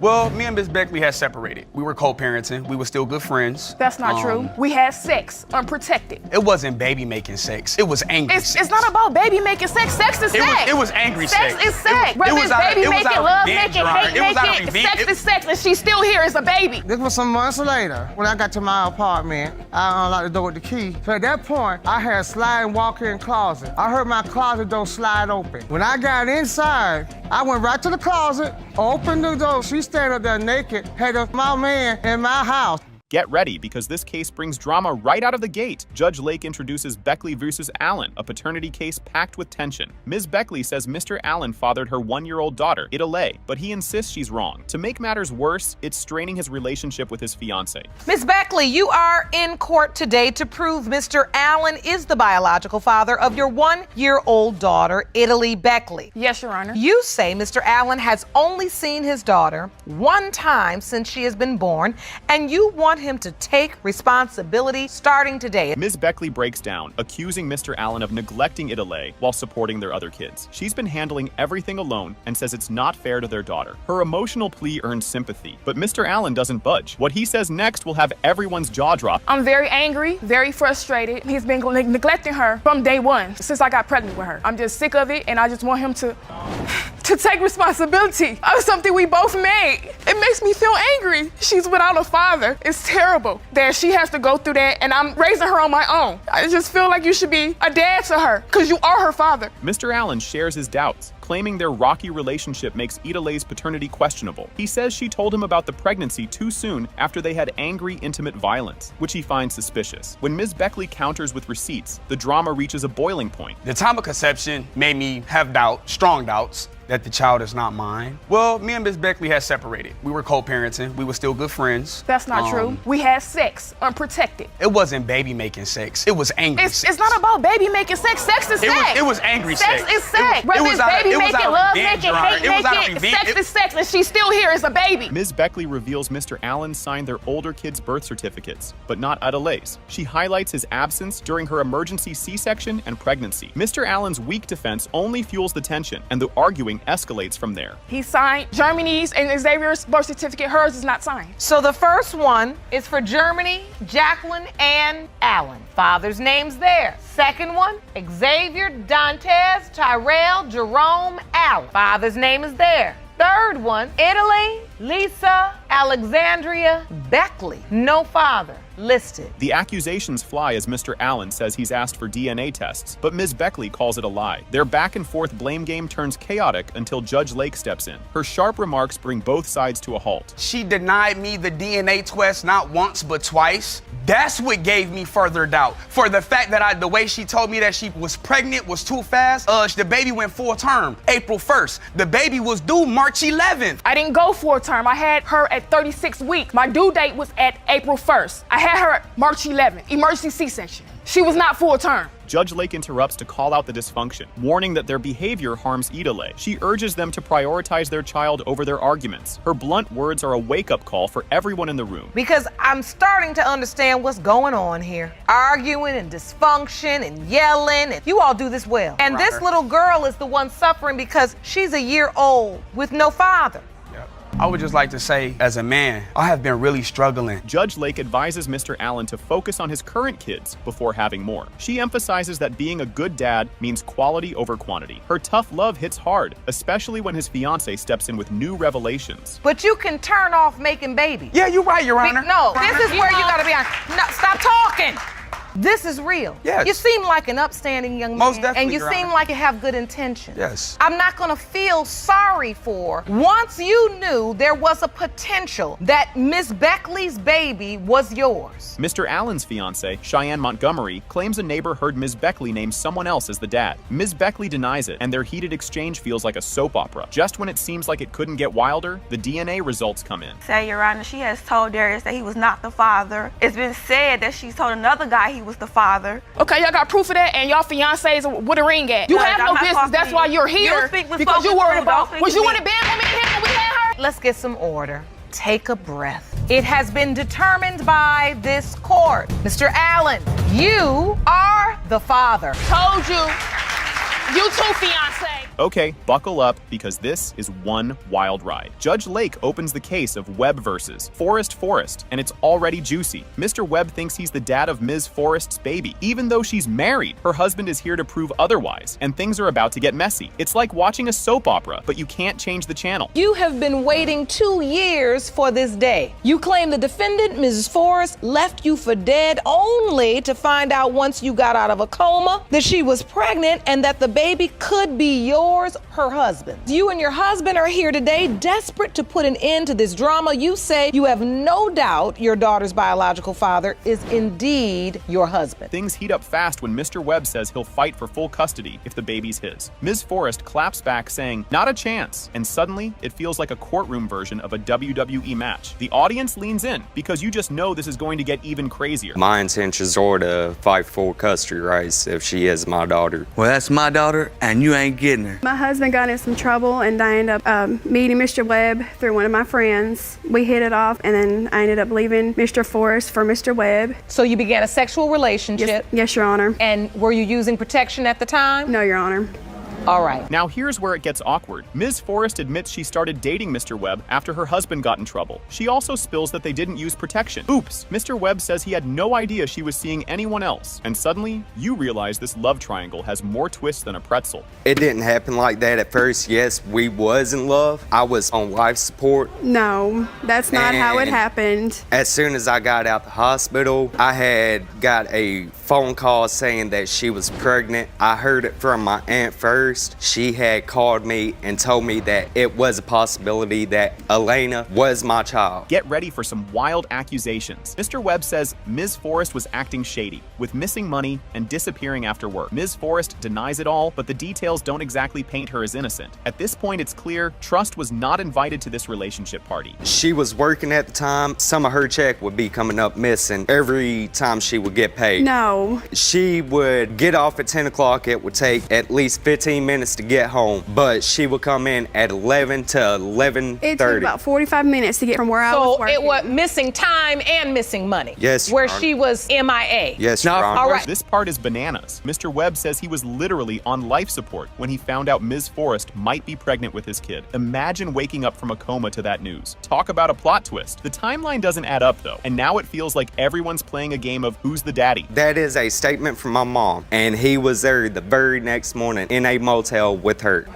F: Well, me and Miss Beckley had separated. We were co-parenting. We were still good friends.
J: That's not true. We had sex, unprotected.
F: It wasn't baby making sex. It was angry sex.
J: It's not about baby making sex. Sex is sex.
F: It was angry sex.
J: Sex is sex. Whether it's baby making, love making, hate making, sex is sex, and she's still here as a baby.
V: This was some months later when I got to my apartment. I unlocked the door with the key. So at that point, I had a sliding walk-in closet. I heard my closet door slide open. When I got inside, I went right to the closet, opened the door. She standing up there naked, had my man in my house.
D: Get ready, because this case brings drama right out of the gate. Judge Lake introduces Beckley versus Allen, a paternity case packed with tension. Ms. Beckley says Mr. Allen fathered her 1-year-old daughter, Idale, but he insists she's wrong. To make matters worse, it's straining his relationship with his fiancée.
A: Ms. Beckley, you are in court today to prove Mr. Allen is the biological father of your 1-year-old daughter, Idale Beckley.
J: Yes, Your Honor.
A: You say Mr. Allen has only seen his daughter one time since she has been born, and you want him to take responsibility starting today.
D: Ms. Beckley breaks down, accusing Mr. Allen of neglecting Idale while supporting their other kids. She's been handling everything alone and says it's not fair to their daughter. Her emotional plea earns sympathy, but Mr. Allen doesn't budge. What he says next will have everyone's jaw drop.
J: I'm very angry, very frustrated. He's been neglecting her from day one, since I got pregnant with her. I'm just sick of it, and I just want him to take responsibility of something we both made. It makes me feel angry. She's without a father. It's terrible that she has to go through that, and I'm raising her on my own. I just feel like you should be a dad to her, because you are her father.
D: Mr. Allen shares his doubts, claiming their rocky relationship makes Idale's paternity questionable. He says she told him about the pregnancy too soon after they had angry, intimate violence, which he finds suspicious. When Ms. Beckley counters with receipts, the drama reaches a boiling point.
F: The time of conception made me have strong doubts, that the child is not mine. Well, me and Miss Beckley had separated. We were co-parenting. We were still good friends.
J: That's not true. We had sex, unprotected.
F: It wasn't baby making sex. It was angry sex.
J: It's not about baby making sex. Sex is sex.
F: It was angry sex.
J: Sex is sex. Whether it's baby making, love making, hate making, sex is sex, and she's still here as a baby.
D: Ms. Beckley reveals Mr. Allen signed their older kids' birth certificates, but not Idale's. She highlights his absence during her emergency C-section and pregnancy. Mr. Allen's weak defense only fuels the tension, and the arguing escalates from there.
J: He signed Germany's and Xavier's birth certificate. Hers is not signed.
A: So the first one is for Germany, Jacqueline, and Allen. Father's name's there. Second one, Xavier, Dantes, Tyrell, Jerome, Allen. Father's name is there. Third one, Italy, Lisa, Alexandria, Beckley. No father listed.
D: The accusations fly as Mr. Allen says he's asked for DNA tests, but Ms. Beckley calls it a lie. Their back and forth blame game turns chaotic until Judge Lake steps in. Her sharp remarks bring both sides to a halt.
F: She denied me the DNA test not once but twice. That's what gave me further doubt. For the fact that the way she told me that she was pregnant was too fast. The baby went full term, April 1st. The baby was due March 11th.
J: I didn't go full term. I had her at 36 weeks. My due date was at April 1st. I had her at March 11th, emergency C-section. She was not full term.
D: Judge Lake interrupts to call out the dysfunction, warning that their behavior harms Idale. She urges them to prioritize their child over their arguments. Her blunt words are a wake-up call for everyone in the room.
A: Because I'm starting to understand what's going on here. Arguing and dysfunction and yelling, and you all do this well. And this little girl is the one suffering because she's a year old with no father.
F: I would just like to say, as a man, I have been really struggling.
D: Judge Lake advises Mr. Allen to focus on his current kids before having more. She emphasizes that being a good dad means quality over quantity. Her tough love hits hard, especially when his fiance steps in with new revelations.
A: But you can turn off making babies.
F: Yeah, you're right, Your Honor.
A: No, this is where you gotta be honest. No, stop talking. This is real.
F: Yes.
A: You seem like an upstanding young man.
F: Most definitely,
A: and you
F: Your
A: seem
F: Honor.
A: like you have good intentions.
F: Yes.
A: I'm not gonna feel sorry for once you knew there was a potential that Miss Beckley's baby was yours.
D: Mr. Allen's fiance, Cheyenne Montgomery, claims a neighbor heard Ms. Beckley name someone else as the dad. Ms. Beckley denies it, and their heated exchange feels like a soap opera. Just when it seems like it couldn't get wilder, the DNA results come in.
G: Say, Your Honor, she has told Darius that he was not the father. It's been said that she's told another guy he was the father.
J: Okay, y'all got proof of that, and y'all fiancés with a ring at. You
G: Judge,
J: have
G: I'm
J: no
G: not
J: business.
G: talking
J: That's
G: to
J: why
G: you.
J: you're here.
G: You speak with
J: Because you're
G: focus,
J: worried
G: don't
J: about.
G: speak
J: Was
G: to
J: you
G: me.
J: in the bed with me when we had her?
A: Let's get some order. Take a breath. It has been determined by this court. Mr. Allen, you are the father.
J: Told you. You too, fiancé.
D: Okay, buckle up, because this is one wild ride. Judge Lake opens the case of Webb versus Forrest, and it's already juicy. Mr. Webb thinks he's the dad of Ms. Forrest's baby, even though she's married. Her husband is here to prove otherwise, and things are about to get messy. It's like watching a soap opera, but you can't change the channel.
A: You have been waiting 2 years for this day. You claim the defendant, Mrs. Forrest, left you for dead only to find out once you got out of a coma that she was pregnant and that the baby could be yours, her husband. You and your husband are here today desperate to put an end to this drama. You say you have no doubt your daughter's biological father is indeed your husband.
D: Things heat up fast when Mr. Webb says he'll fight for full custody if the baby's his. Ms. Forrest claps back saying, "Not a chance," and suddenly it feels like a courtroom version of a WWE match. The audience leans in because you just know this is going to get even crazier.
K: My intentions are to fight for custody rights if she is my daughter.
L: Well, that's my daughter, and you ain't getting her.
W: My husband got in some trouble, and I ended up meeting Mr. Webb through one of my friends. We hit it off, and then I ended up leaving Mr. Forrest for Mr. Webb.
A: So you began a sexual relationship?
W: Yes, Your Honor.
A: And were you using protection at the time?
W: No, Your Honor.
A: All right.
D: Now here's where it gets awkward. Ms. Forrest admits she started dating Mr. Webb after her husband got in trouble. She also spills that they didn't use protection. Oops, Mr. Webb says he had no idea she was seeing anyone else. And suddenly, you realize this love triangle has more twists than a pretzel.
K: It didn't happen like that at first. Yes, we was in love. I was on life support.
W: No, that's not how it
K: And
W: happened.
K: As soon as I got out the hospital, I had got a phone call saying that she was pregnant. I heard it from my aunt first. She had called me and told me that it was a possibility that Elena was my child.
D: Get ready for some wild accusations. Mr. Webb says Ms. Forrest was acting shady, with missing money and disappearing after work. Ms. Forrest denies it all, but the details don't exactly paint her as innocent. At this point, it's clear Trust was not invited to this relationship party.
K: She was working at the time. Some of her check would be coming up missing every time she would get paid.
W: No.
K: She would get off at 10 o'clock. It would take at least 15 minutes to get home, but she would come in at 11 to 11:30.
W: It took about 45 minutes to get from where I was
A: So
W: working.
A: it was missing time and missing money.
K: Yes, Your
A: Where
K: Honor.
A: she was MIA.
K: Yes, Your Honor.
A: All right.
D: This part is bananas. Mr. Webb says he was literally on life support when he found out Ms. Forrest might be pregnant with his kid. Imagine waking up from a coma to that news. Talk about a plot twist. The timeline doesn't add up though, and now it feels like everyone's playing a game of who's the daddy.
K: That is a statement from my mom, and he was there the very next morning in a motel with her.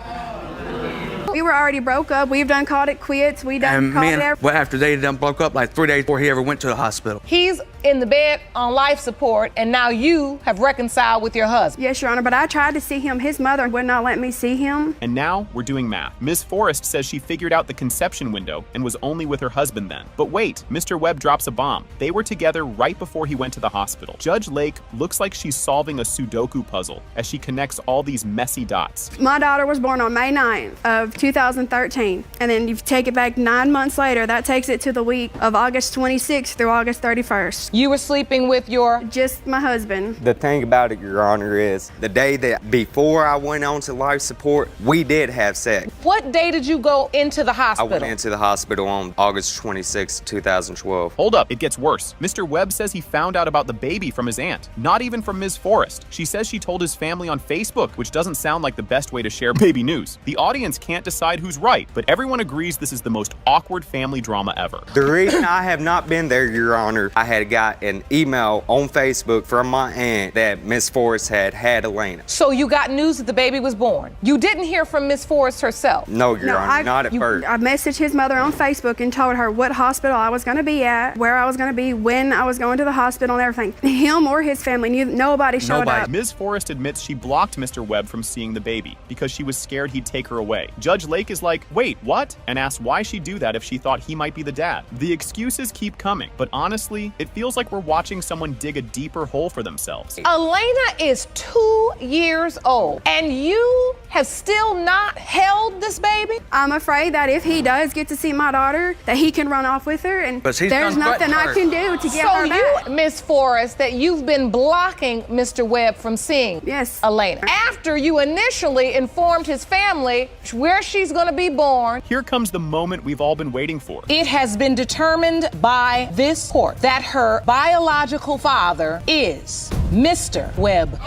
W: We were already broke up. We've done called it quits. We done
L: And
W: called
L: me
W: it
L: and, well, after they done broke up like 3 days before he ever went to the hospital.
A: He's in the bed on life support, and now you have reconciled with your husband.
W: Yes, Your Honor, but I tried to see him. His mother would not let me see him.
D: And now we're doing math. Ms. Forrest says she figured out the conception window and was only with her husband then. But wait, Mr. Webb drops a bomb. They were together right before he went to the hospital. Judge Lake looks like she's solving a Sudoku puzzle as she connects all these messy dots.
W: My daughter was born on May 9th of 2013. And then you take it back 9 months later, that takes it to the week of August 26th through August 31st.
A: You were sleeping with your...
W: Just my husband.
K: The thing about it, Your Honor, is the day that before I went on to life support, we did have sex.
A: What day did you go into the
K: I
A: hospital?
K: went into the hospital on August 26, 2012.
D: Hold up, it gets worse. Mr. Webb says he found out about the baby from his aunt, not even from Ms. Forrest. She says she told his family on Facebook, which doesn't sound like the best way to share baby news. The audience can't decide who's right, but everyone agrees this is the most awkward family drama ever.
K: The reason I have not been there, Your Honor, I had got an email on Facebook from my aunt that Miss Forrest had Elena.
A: So you got news that the baby was born. You didn't hear from Miss Forrest herself?
K: No, Your Honor, not at first.
W: I messaged his mother on Facebook and told her what hospital I was going to be at, where I was going to be, when I was going to the hospital and everything. Him or his family knew. Nobody showed up.
D: Ms. Forrest admits she blocked Mr. Webb from seeing the baby because she was scared he'd take her away. Judge Lake is like, wait, what? And asks why she'd do that if she thought he might be the dad. The excuses keep coming, but honestly, it feels like we're watching someone dig a deeper hole for themselves.
A: Elena is 2 years old, and you have still not held this baby?
W: I'm afraid that if he does get to see my daughter, that he can run off with her, and there's nothing I can do to get her back.
A: So you, Miss Forrest, that you've been blocking Mr. Webb from seeing Elena after you initially informed his family where she's going to be born.
D: Here comes the moment we've all been waiting for.
A: It has been determined by this court that her biological father is Mr. Webb.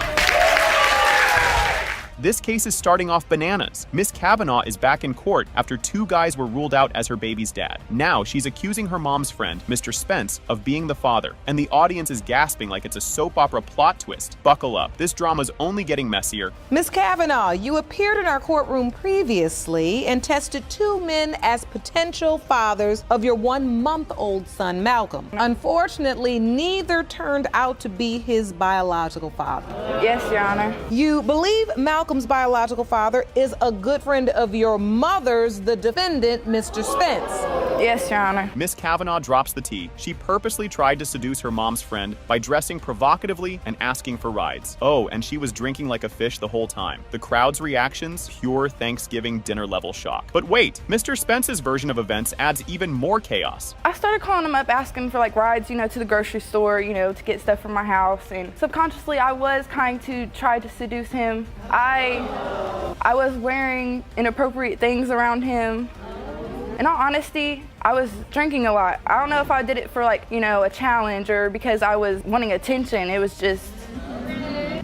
D: This case is starting off bananas. Miss Kavanaugh is back in court after 2 guys were ruled out as her baby's dad. Now she's accusing her mom's friend, Mr. Spence, of being the father, and the audience is gasping like it's a soap opera plot twist. Buckle up. This drama's only getting messier.
A: Miss Kavanaugh, you appeared in our courtroom previously and tested 2 men as potential fathers of your 1-month-old son, Malcolm. Unfortunately, neither turned out to be his biological father.
R: Yes, Your Honor.
A: You believe Malcolm's biological father is a good friend of your mother's, the defendant, Mr. Spence.
R: Yes, Your Honor.
D: Miss Kavanaugh drops the tea. She purposely tried to seduce her mom's friend by dressing provocatively and asking for rides. Oh, and she was drinking like a fish the whole time. The crowd's reactions, pure Thanksgiving dinner level shock. But wait, Mr. Spence's version of events adds even more chaos.
B: I started calling him up asking for rides, to the grocery store, to get stuff from my house, and subconsciously I was trying to try to seduce him. I was wearing inappropriate things around him. In all honesty, I was drinking a lot. I don't know if I did it for a challenge or because I was wanting attention. It was just...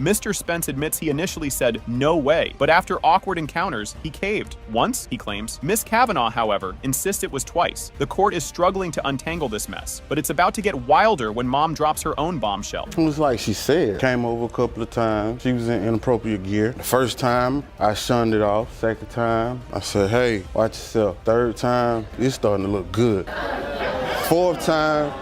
D: Mr. Spence admits he initially said no way, but after awkward encounters, he caved. Once, he claims. Miss Kavanaugh, however, insists it was twice. The court is struggling to untangle this mess, but it's about to get wilder when mom drops her own bombshell.
C: It was like she said. Came over a couple of times. She was in inappropriate gear. The first time, I shunned it off. Second time, I said, hey, watch yourself. Third time, it's starting to look good. Fourth time,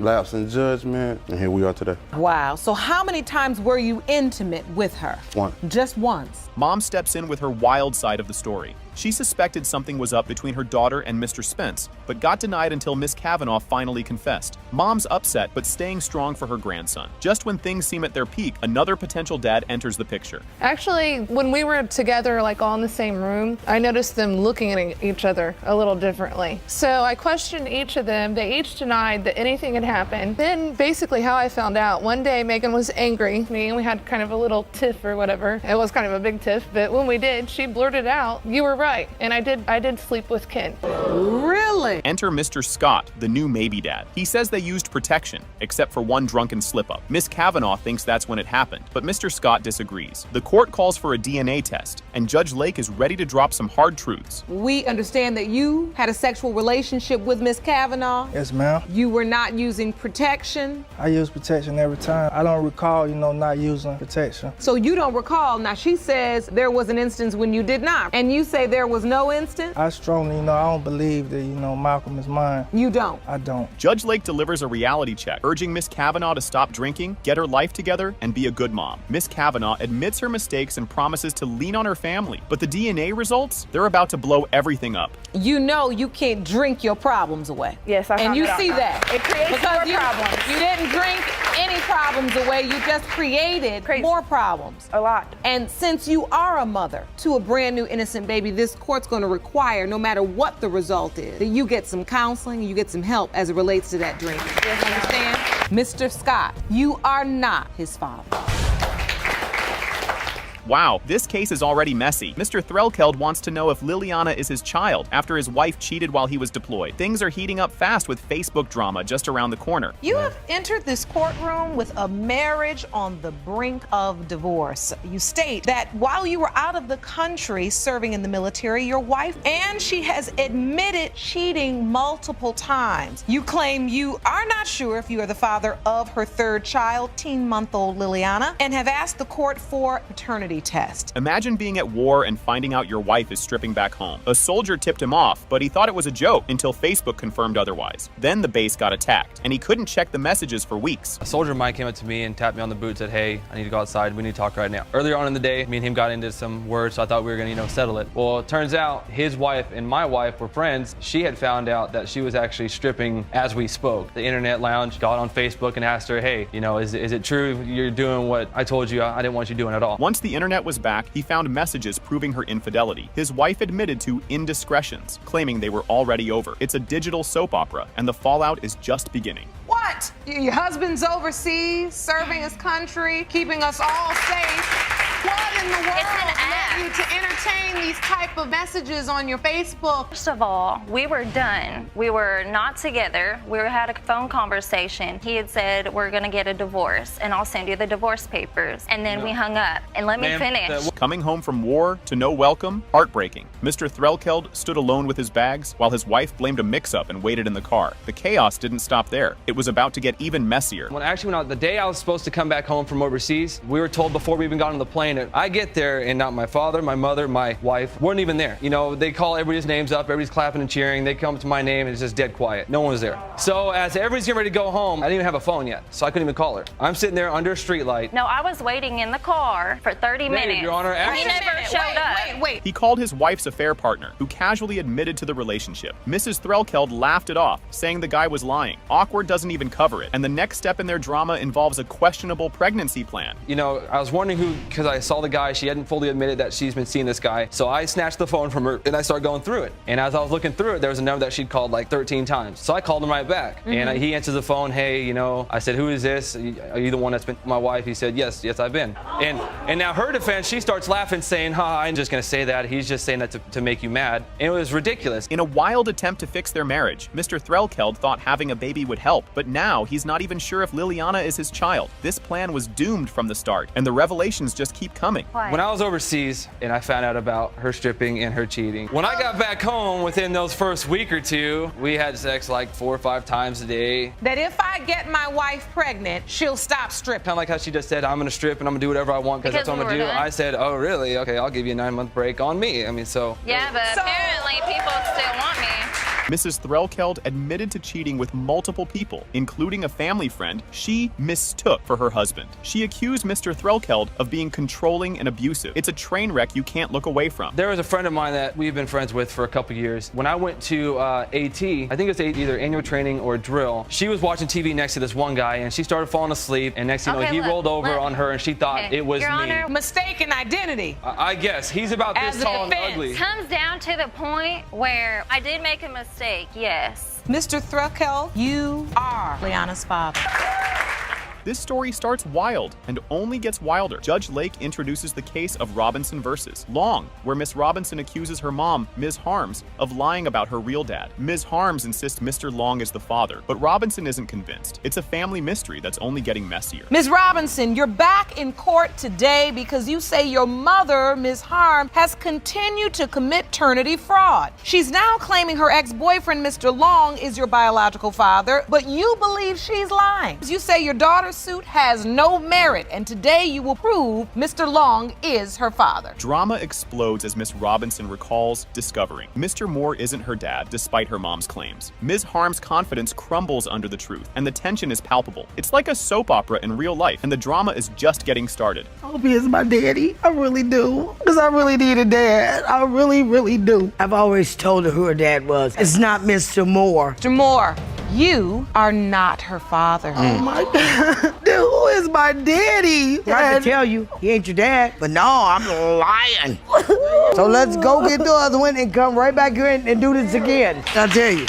C: lapse in judgment, and here we are today.
A: Wow. So how many times were you intimate with her?
C: One.
A: Just once.
D: Mom steps in with her wild side of the story. She suspected something was up between her daughter and Mr. Spence, but got denied until Miss Kavanaugh finally confessed. Mom's upset, but staying strong for her grandson. Just when things seem at their peak, another potential dad enters the picture.
I: Actually, when we were together, all in the same room, I noticed them looking at each other a little differently. So I questioned each of them. They each denied that anything had happened. Then basically how I found out, one day Megan was angry at me and we had kind of a little tiff or whatever. It was kind of a big tiff, but when we did, she blurted out, "You were right, and I did sleep with Ken."
A: Really?
D: Enter Mr. Scott, the new maybe dad. He says they used protection, except for one drunken slip-up. Miss Kavanaugh thinks that's when it happened, but Mr. Scott disagrees. The court calls for a DNA test, and Judge Lake is ready to drop some hard truths.
A: We understand that you had a sexual relationship with Miss Kavanaugh.
N: Yes, ma'am.
A: You were not using protection.
N: I use protection every time. I don't recall, not using protection.
A: So you don't recall. Now she says there was an instance when you did not, and you say there was no instance?
N: I strongly, I don't believe that, Malcolm is mine.
A: You don't?
N: I don't.
D: Judge Lake delivers a reality check, urging Miss Kavanaugh to stop drinking, get her life together, and be a good mom. Miss Kavanaugh admits her mistakes and promises to lean on her family, but the DNA results, they're about to blow everything up.
A: You know you can't drink your problems away.
B: Yes, I
A: And you
B: found it
A: see
B: out.
A: that.
B: It creates
A: because
B: more problems.
A: You didn't drink any problems away, you just created more problems.
B: A lot.
A: And since you are a mother to a brand new innocent baby, this court's going to require, no matter what the result is, that you get some counseling and you get some help as it relates to that drinking.
B: Yes,
A: understand? Mr. Scott, you are not his father.
D: Wow, this case is already messy. Mr. Threlkeld wants to know if Liliana is his child after his wife cheated while he was deployed. Things are heating up fast with Facebook drama just around the corner.
E: You have entered this courtroom with a marriage on the brink of divorce. You state that while you were out of the country serving in the military, your wife, and she has admitted cheating multiple times. You claim you are not sure if you are the father of her third child, teen-month-old Liliana, and have asked the court for paternity test.
D: Imagine being at war and finding out your wife is stripping back home. A soldier tipped him off, but he thought it was a joke until Facebook confirmed otherwise. Then the base got attacked, and he couldn't check the messages for weeks.
H: A soldier of mine came up to me and tapped me on the boot, said, "Hey, I need to go outside. We need to talk right now." Earlier on in the day, me and him got into some words, so I thought we were gonna, settle it. Well, it turns out his wife and my wife were friends. She had found out that she was actually stripping as we spoke. The internet lounge got on Facebook and asked her, "Hey, is it true you're doing what I told you I didn't want you doing at all?"
D: Once the internet was back, he found messages proving her infidelity. His wife admitted to indiscretions, claiming they were already over. It's a digital soap opera, and the fallout is just beginning.
A: What? Your husband's overseas, serving his country, keeping us all safe. What in the world led you to entertain these type of messages on your Facebook?
O: First of all, we were done. We were not together. We had a phone conversation. He had said, "We're gonna get a divorce, and I'll send you the divorce papers." And then we hung up. And let me finish.
D: Coming home from war to no welcome, heartbreaking. Mr. Threlkeld stood alone with his bags while his wife blamed a mix-up and waited in the car. The chaos didn't stop there. It was about to get even messier.
H: The day I was supposed to come back home from overseas, we were told before we even got on the plane, I get there and not my father, my mother, my wife weren't even there. They call everybody's names up, everybody's clapping and cheering. They come to my name and it's just dead quiet. No one was there. So as everybody's getting ready to go home, I didn't even have a phone yet, so I couldn't even call her. I'm sitting there under a street light.
O: No, I was waiting in the car for 30 minutes.
H: Your Honor,
O: he never showed up.
D: He called his wife's affair partner, who casually admitted to the relationship. Mrs. Threlkeld laughed it off, saying the guy was lying. Awkward doesn't even cover it, and the next step in their drama involves a questionable pregnancy plan.
H: I was wondering who, because I saw the guy, she hadn't fully admitted that she's been seeing this guy, so I snatched the phone from her and I started going through it. And as I was looking through it, there was a number that she'd called like 13 times. So I called him right back, and he answers the phone. "Hey, I said, who is this? Are you the one that's been my wife?" He said, yes, I've been. And now her defense, she starts laughing, saying, "Ha, I'm just gonna say that. He's just saying that to make you mad." And it was ridiculous.
D: In a wild attempt to fix their marriage, Mr. Threlkeld thought having a baby would help, but now he's not even sure if Liliana is his child. This plan was doomed from the start, and the revelations just keep coming.
H: When I was overseas and I found out about her stripping and her cheating, when I got back home within those first week or two, we had sex like 4 or 5 times a day.
A: That if I get my wife pregnant, she'll stop stripping.
H: Kind of like how she just said, "I'm gonna strip and I'm gonna do whatever I want because that's what I'm gonna do." I said, "Oh, really? Okay, I'll give you a 9-month break on me."
O: Yeah, but apparently people still want me.
D: Mrs. Threlkeld admitted to cheating with multiple people, including a family friend she mistook for her husband. She accused Mr. Threlkeld of being controlling and abusive. It's a train wreck you can't look away from.
H: There was a friend of mine that we've been friends with for a couple years. When I went to AT, I think it was either annual training or drill, she was watching TV next to this one guy and she started falling asleep, and next thing you know, he rolled over on her and she thought it was
A: Your
H: me.
A: Honor, mistaken identity.
H: I guess. He's about this tall and ugly.
O: It comes down to the point where I did make a mistake, yes.
E: Mr. Threlkeld, you are Liliana's father.
D: This story starts wild and only gets wilder. Judge Lake introduces the case of Robinson versus Long, where Miss Robinson accuses her mom, Ms. Harms, of lying about her real dad. Ms. Harms insists Mr. Long is the father, but Robinson isn't convinced. It's a family mystery that's only getting messier.
A: Ms. Robinson, you're back in court today because you say your mother, Ms. Harms, has continued to commit paternity fraud. She's now claiming her ex-boyfriend, Mr. Long, is your biological father, but you believe she's lying. You say your daughter's suit has no merit, and today you will prove Mr. Long is her father.
D: Drama explodes as Miss Robinson recalls discovering Mr. Moore isn't her dad, despite her mom's claims. Ms. Harms' confidence crumbles under the truth, and the tension is palpable. It's like a soap opera in real life, and the drama is just getting started.
Q: I hope he is my daddy. I really do. Because I really need a dad. I really, really do. I've always told her who her dad was. It's not Mr. Moore.
A: Mr. Moore, you are not her father.
Q: Oh my God. Dude, who is my daddy? I can tell you, he ain't your dad. But no, I'm lying. So let's go get the other one and come right back here and do this again. I'll tell you.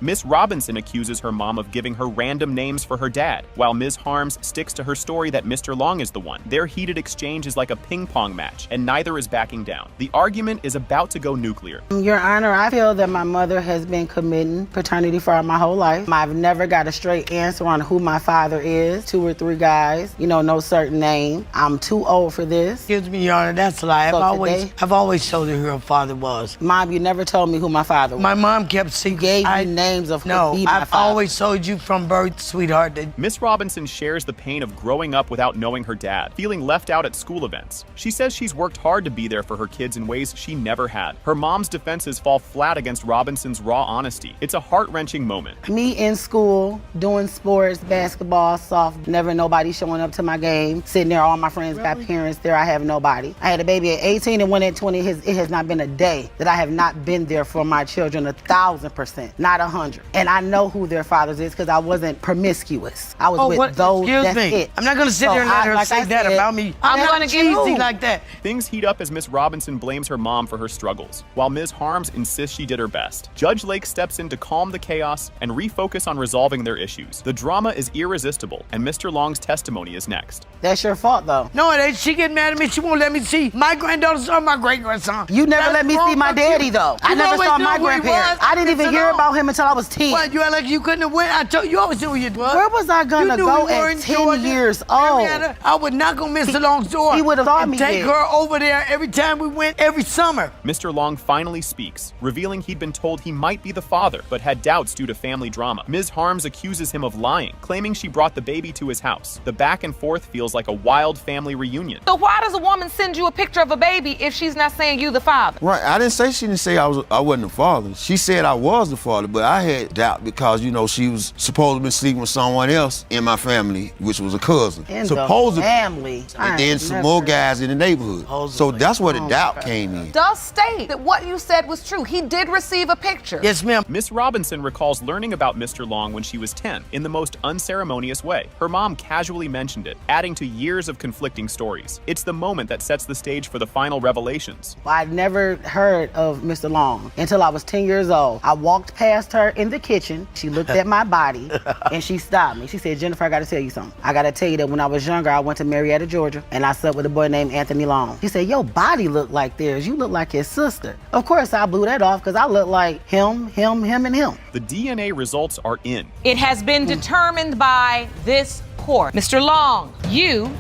D: Miss Robinson accuses her mom of giving her random names for her dad, while Ms. Harms sticks to her story that Mr. Long is the one. Their heated exchange is like a ping pong match, and neither is backing down. The argument is about to go nuclear.
Q: Your Honor, I feel that my mother has been committing paternity fraud my whole life. I've never got a straight answer on who my father is. 2 or 3 guys, no certain name. I'm too old for this.
M: Excuse me, Your Honor, that's a lie. I've always told her who her father was.
Q: Mom, you never told me who my father was.
M: My mom kept secret.
Q: Gave me names of who be my
M: I've
Q: father.
M: always told you from birth, sweetheart. That
D: Miss Robinson shares the pain of growing up without knowing her dad, feeling left out at school events. She says she's worked hard to be there for her kids in ways she never had. Her mom's defenses fall flat against Robinson's raw honesty. It's a heart-wrenching moment.
Q: Me in school, doing sports, basketball, soft, never nobody showing up to my game. Sitting there, all my friends got parents there, I have nobody. I had a baby at 18 and one at 20. It has not been a day that I have not been there for my children 1,000%, not 100. And I know who their fathers is because I wasn't promiscuous. I was with those, that's it.
M: I'm not gonna sit there and let her say that about me. I'm not cheesy like that.
D: Things heat up as Miss Robinson blames her mom for her struggles, while Ms. Harms insists she did her best. Judge Lake steps in to calm the chaos and refocus on resolving their issues. The drama is irresistible, and Mr. Long's testimony is next.
Q: That's your fault, though.
M: No, it ain't. She get mad at me. She won't let me see my granddaughter's son, my great-grandson.
Q: You never let me see my daddy, though. I never saw my grandparents. I didn't even hear about him until I was 10.
M: What, you act like you couldn't have went? I told you always knew who you was.
Q: Where was I gonna go at 10 years old?
M: Marietta, I would knock on Mr. Long's door.
Q: He would have thought me
M: take
Q: dead.
M: her over there every time we went, every summer.
D: Mr. Long finally speaks, revealing he'd been told he might be the father, but had doubts due to family drama. Ms. Harms accuses him of lying, claiming she brought the baby to his house. The back and forth feels like a wild family reunion.
A: So why does a woman send you a picture of a baby if she's not saying you the father?
P: Right, she didn't say I wasn't the father. She said I was the father, but I had doubt because, she was supposed to be sleeping with someone else in my family, which was a cousin.
Q: In
P: supposedly.
Q: the family.
P: And then some more guys in the neighborhood. So that's where the doubt came in.
A: Does state that what you said was true. He did receive a picture.
M: Yes, ma'am.
D: Miss Robinson recalls learning about Mr. Long when she was 10 in the most unceremonious way. Her mom casually mentioned it, adding to years of conflicting stories. It's the moment that sets the stage for the final revelations.
Q: I'd never heard of Mr. Long until I was 10 years old. I walked past her in the kitchen. She looked at my body and she stopped me. She said, "Jennifer, I gotta tell you something. I gotta tell you that when I was younger, I went to Marietta, Georgia, and I slept with a boy named Anthony Long." She said, "Your body looked like theirs. You look like his sister." Of course, I blew that off because I look like him, and him.
D: The DNA results are in.
A: It has been determined by this court. Mr. Long, you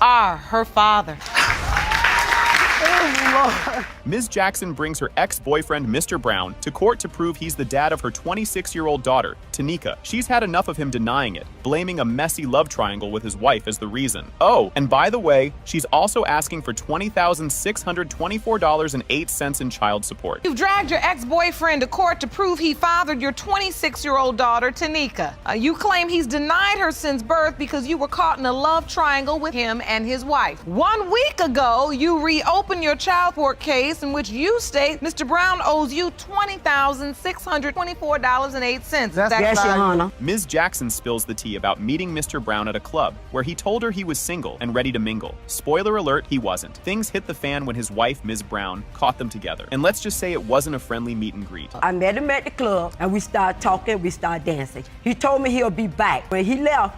A: are her father.
D: Ms. Jackson brings her ex-boyfriend, Mr. Brown, to court to prove he's the dad of her 26-year-old daughter, Tanika. She's had enough of him denying it, blaming a messy love triangle with his wife as the reason. Oh, and by the way, she's also asking for $20,624.08 in child support.
A: You've dragged your ex-boyfriend to court to prove he fathered your 26-year-old daughter, Tanika. You claim he's denied her since birth because you were caught in a love triangle with him and his wife. 1 week ago, you reopened your child support case in which you state Mr. Brown owes you $20,624.08.
M: Yes, Your Honor.
D: Ms. Jackson spills the tea about meeting Mr. Brown at a club where he told her he was single and ready to mingle. Spoiler alert, he wasn't. Things hit the fan when his wife, Ms. Brown, caught them together. And let's just say it wasn't a friendly meet and greet.
S: I met him at the club and we started talking, we started dancing. He told me he'll be back. When he left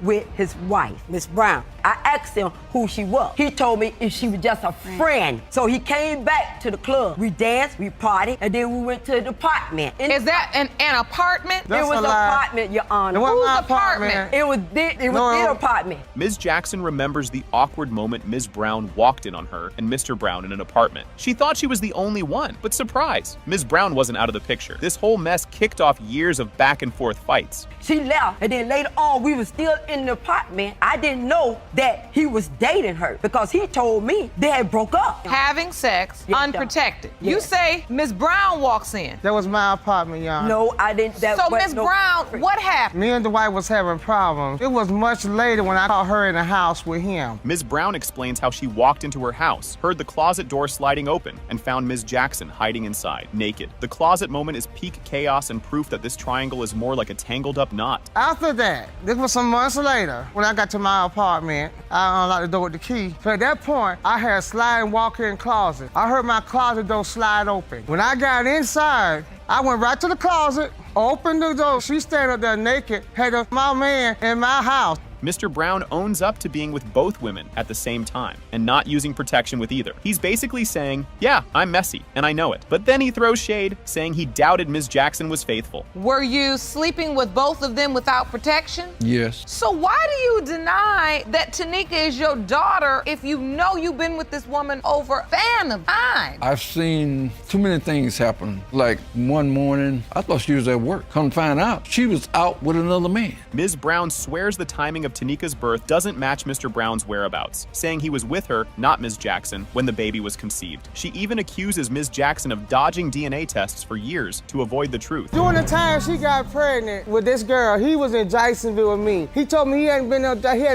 S: with his wife, Miss Brown. I asked him who she was. He told me if she was just a friend. So he came back to the club. We danced, we partied, and then we went to the apartment.
A: Is that an apartment?
S: It was an apartment, Your Honor. Whose apartment? It was their apartment.
D: Ms. Jackson remembers the awkward moment Ms. Brown walked in on her and Mr. Brown in an apartment. She thought she was the only one, but surprise, Ms. Brown wasn't out of the picture. This whole mess kicked off years of back and forth fights.
S: She left, and then later on, we were still in the apartment. I didn't know that he was dating her because he told me they had broke up.
A: Having sex, unprotected.
S: Yeah.
A: You say Ms. Brown walks in.
V: That was my apartment, Your Honor.
S: No, I didn't.
A: So Ms. Brown, what happened?
V: Me and the wife was having problems. It was much later when I caught her in the house with him.
D: Ms. Brown explains how she walked into her house, heard the closet door sliding open, and found Ms. Jackson hiding inside, naked. The closet moment is peak chaos and proof that this triangle is more like a tangled up knot.
V: After that, this was some months later, when I got to my apartment, I unlocked the door with the key. So at that point, I had a sliding walk-in closet. I heard my closet door slide open. When I got inside, I went right to the closet, opened the door. She standing up there naked, had my man in my house.
D: Mr. Brown owns up to being with both women at the same time and not using protection with either. He's basically saying, yeah, I'm messy and I know it. But then he throws shade, saying he doubted Ms. Jackson was faithful.
A: Were you sleeping with both of them without protection?
F: Yes.
A: So why do you deny that Tanika is your daughter if you know you've been with this woman over a span of time?
F: I've seen too many things happen. Like one morning, I thought she was at work. Come to find out, she was out with another man.
D: Ms. Brown swears the timing of Tanika's birth doesn't match Mr. Brown's whereabouts, saying he was with her, not Ms. Jackson, when the baby was conceived. She even accuses Ms. Jackson of dodging DNA tests for years to avoid the truth.
V: During the time she got pregnant with this girl, he was in Jacksonville with me. He told me he hadn't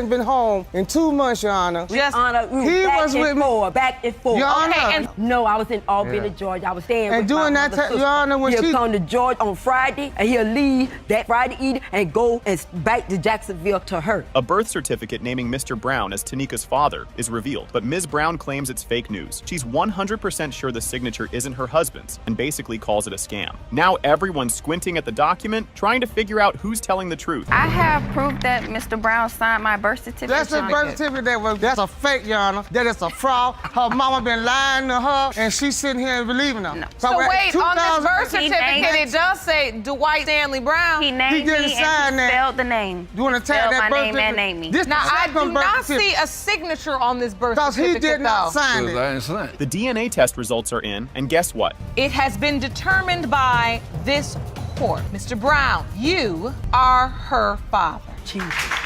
V: been home in 2 months, Your Honor.
S: Your Honor,
V: he was with me.
S: Back and forth.
V: Your Honor.
S: Okay, no, I was in Albany, Georgia. I was staying
V: And
S: with
V: during
S: my
V: that
S: mother's
V: time, Your Honor, when
S: he'll come to Georgia on Friday, and he'll leave that Friday evening and go and back to Jacksonville to her.
D: A birth certificate naming Mr. Brown as Tanika's father is revealed, but Ms. Brown claims it's fake news. She's 100% sure the signature isn't her husband's and basically calls it a scam. Now everyone's squinting at the document, trying to figure out who's telling the truth.
G: I have proof that Mr. Brown signed my birth certificate.
V: That's a birth certificate that's a fake, Your Honor. That is a fraud. Her mama been lying to her, and she's sitting here and believing her.
G: No.
A: So wait, on this birth certificate, it does say Dwight Stanley Brown.
G: He named me and he spelled the name.
V: You want to tell that
G: my
V: birth
G: name and
V: certificate?
G: name me.
A: Now, I do not see a signature on this birth
V: Because
A: certificate,
V: he did not
A: though.
V: sign it.
D: The DNA test results are in, and guess what?
A: It has been determined by this court. Mr. Brown, you are her father.
S: Jesus.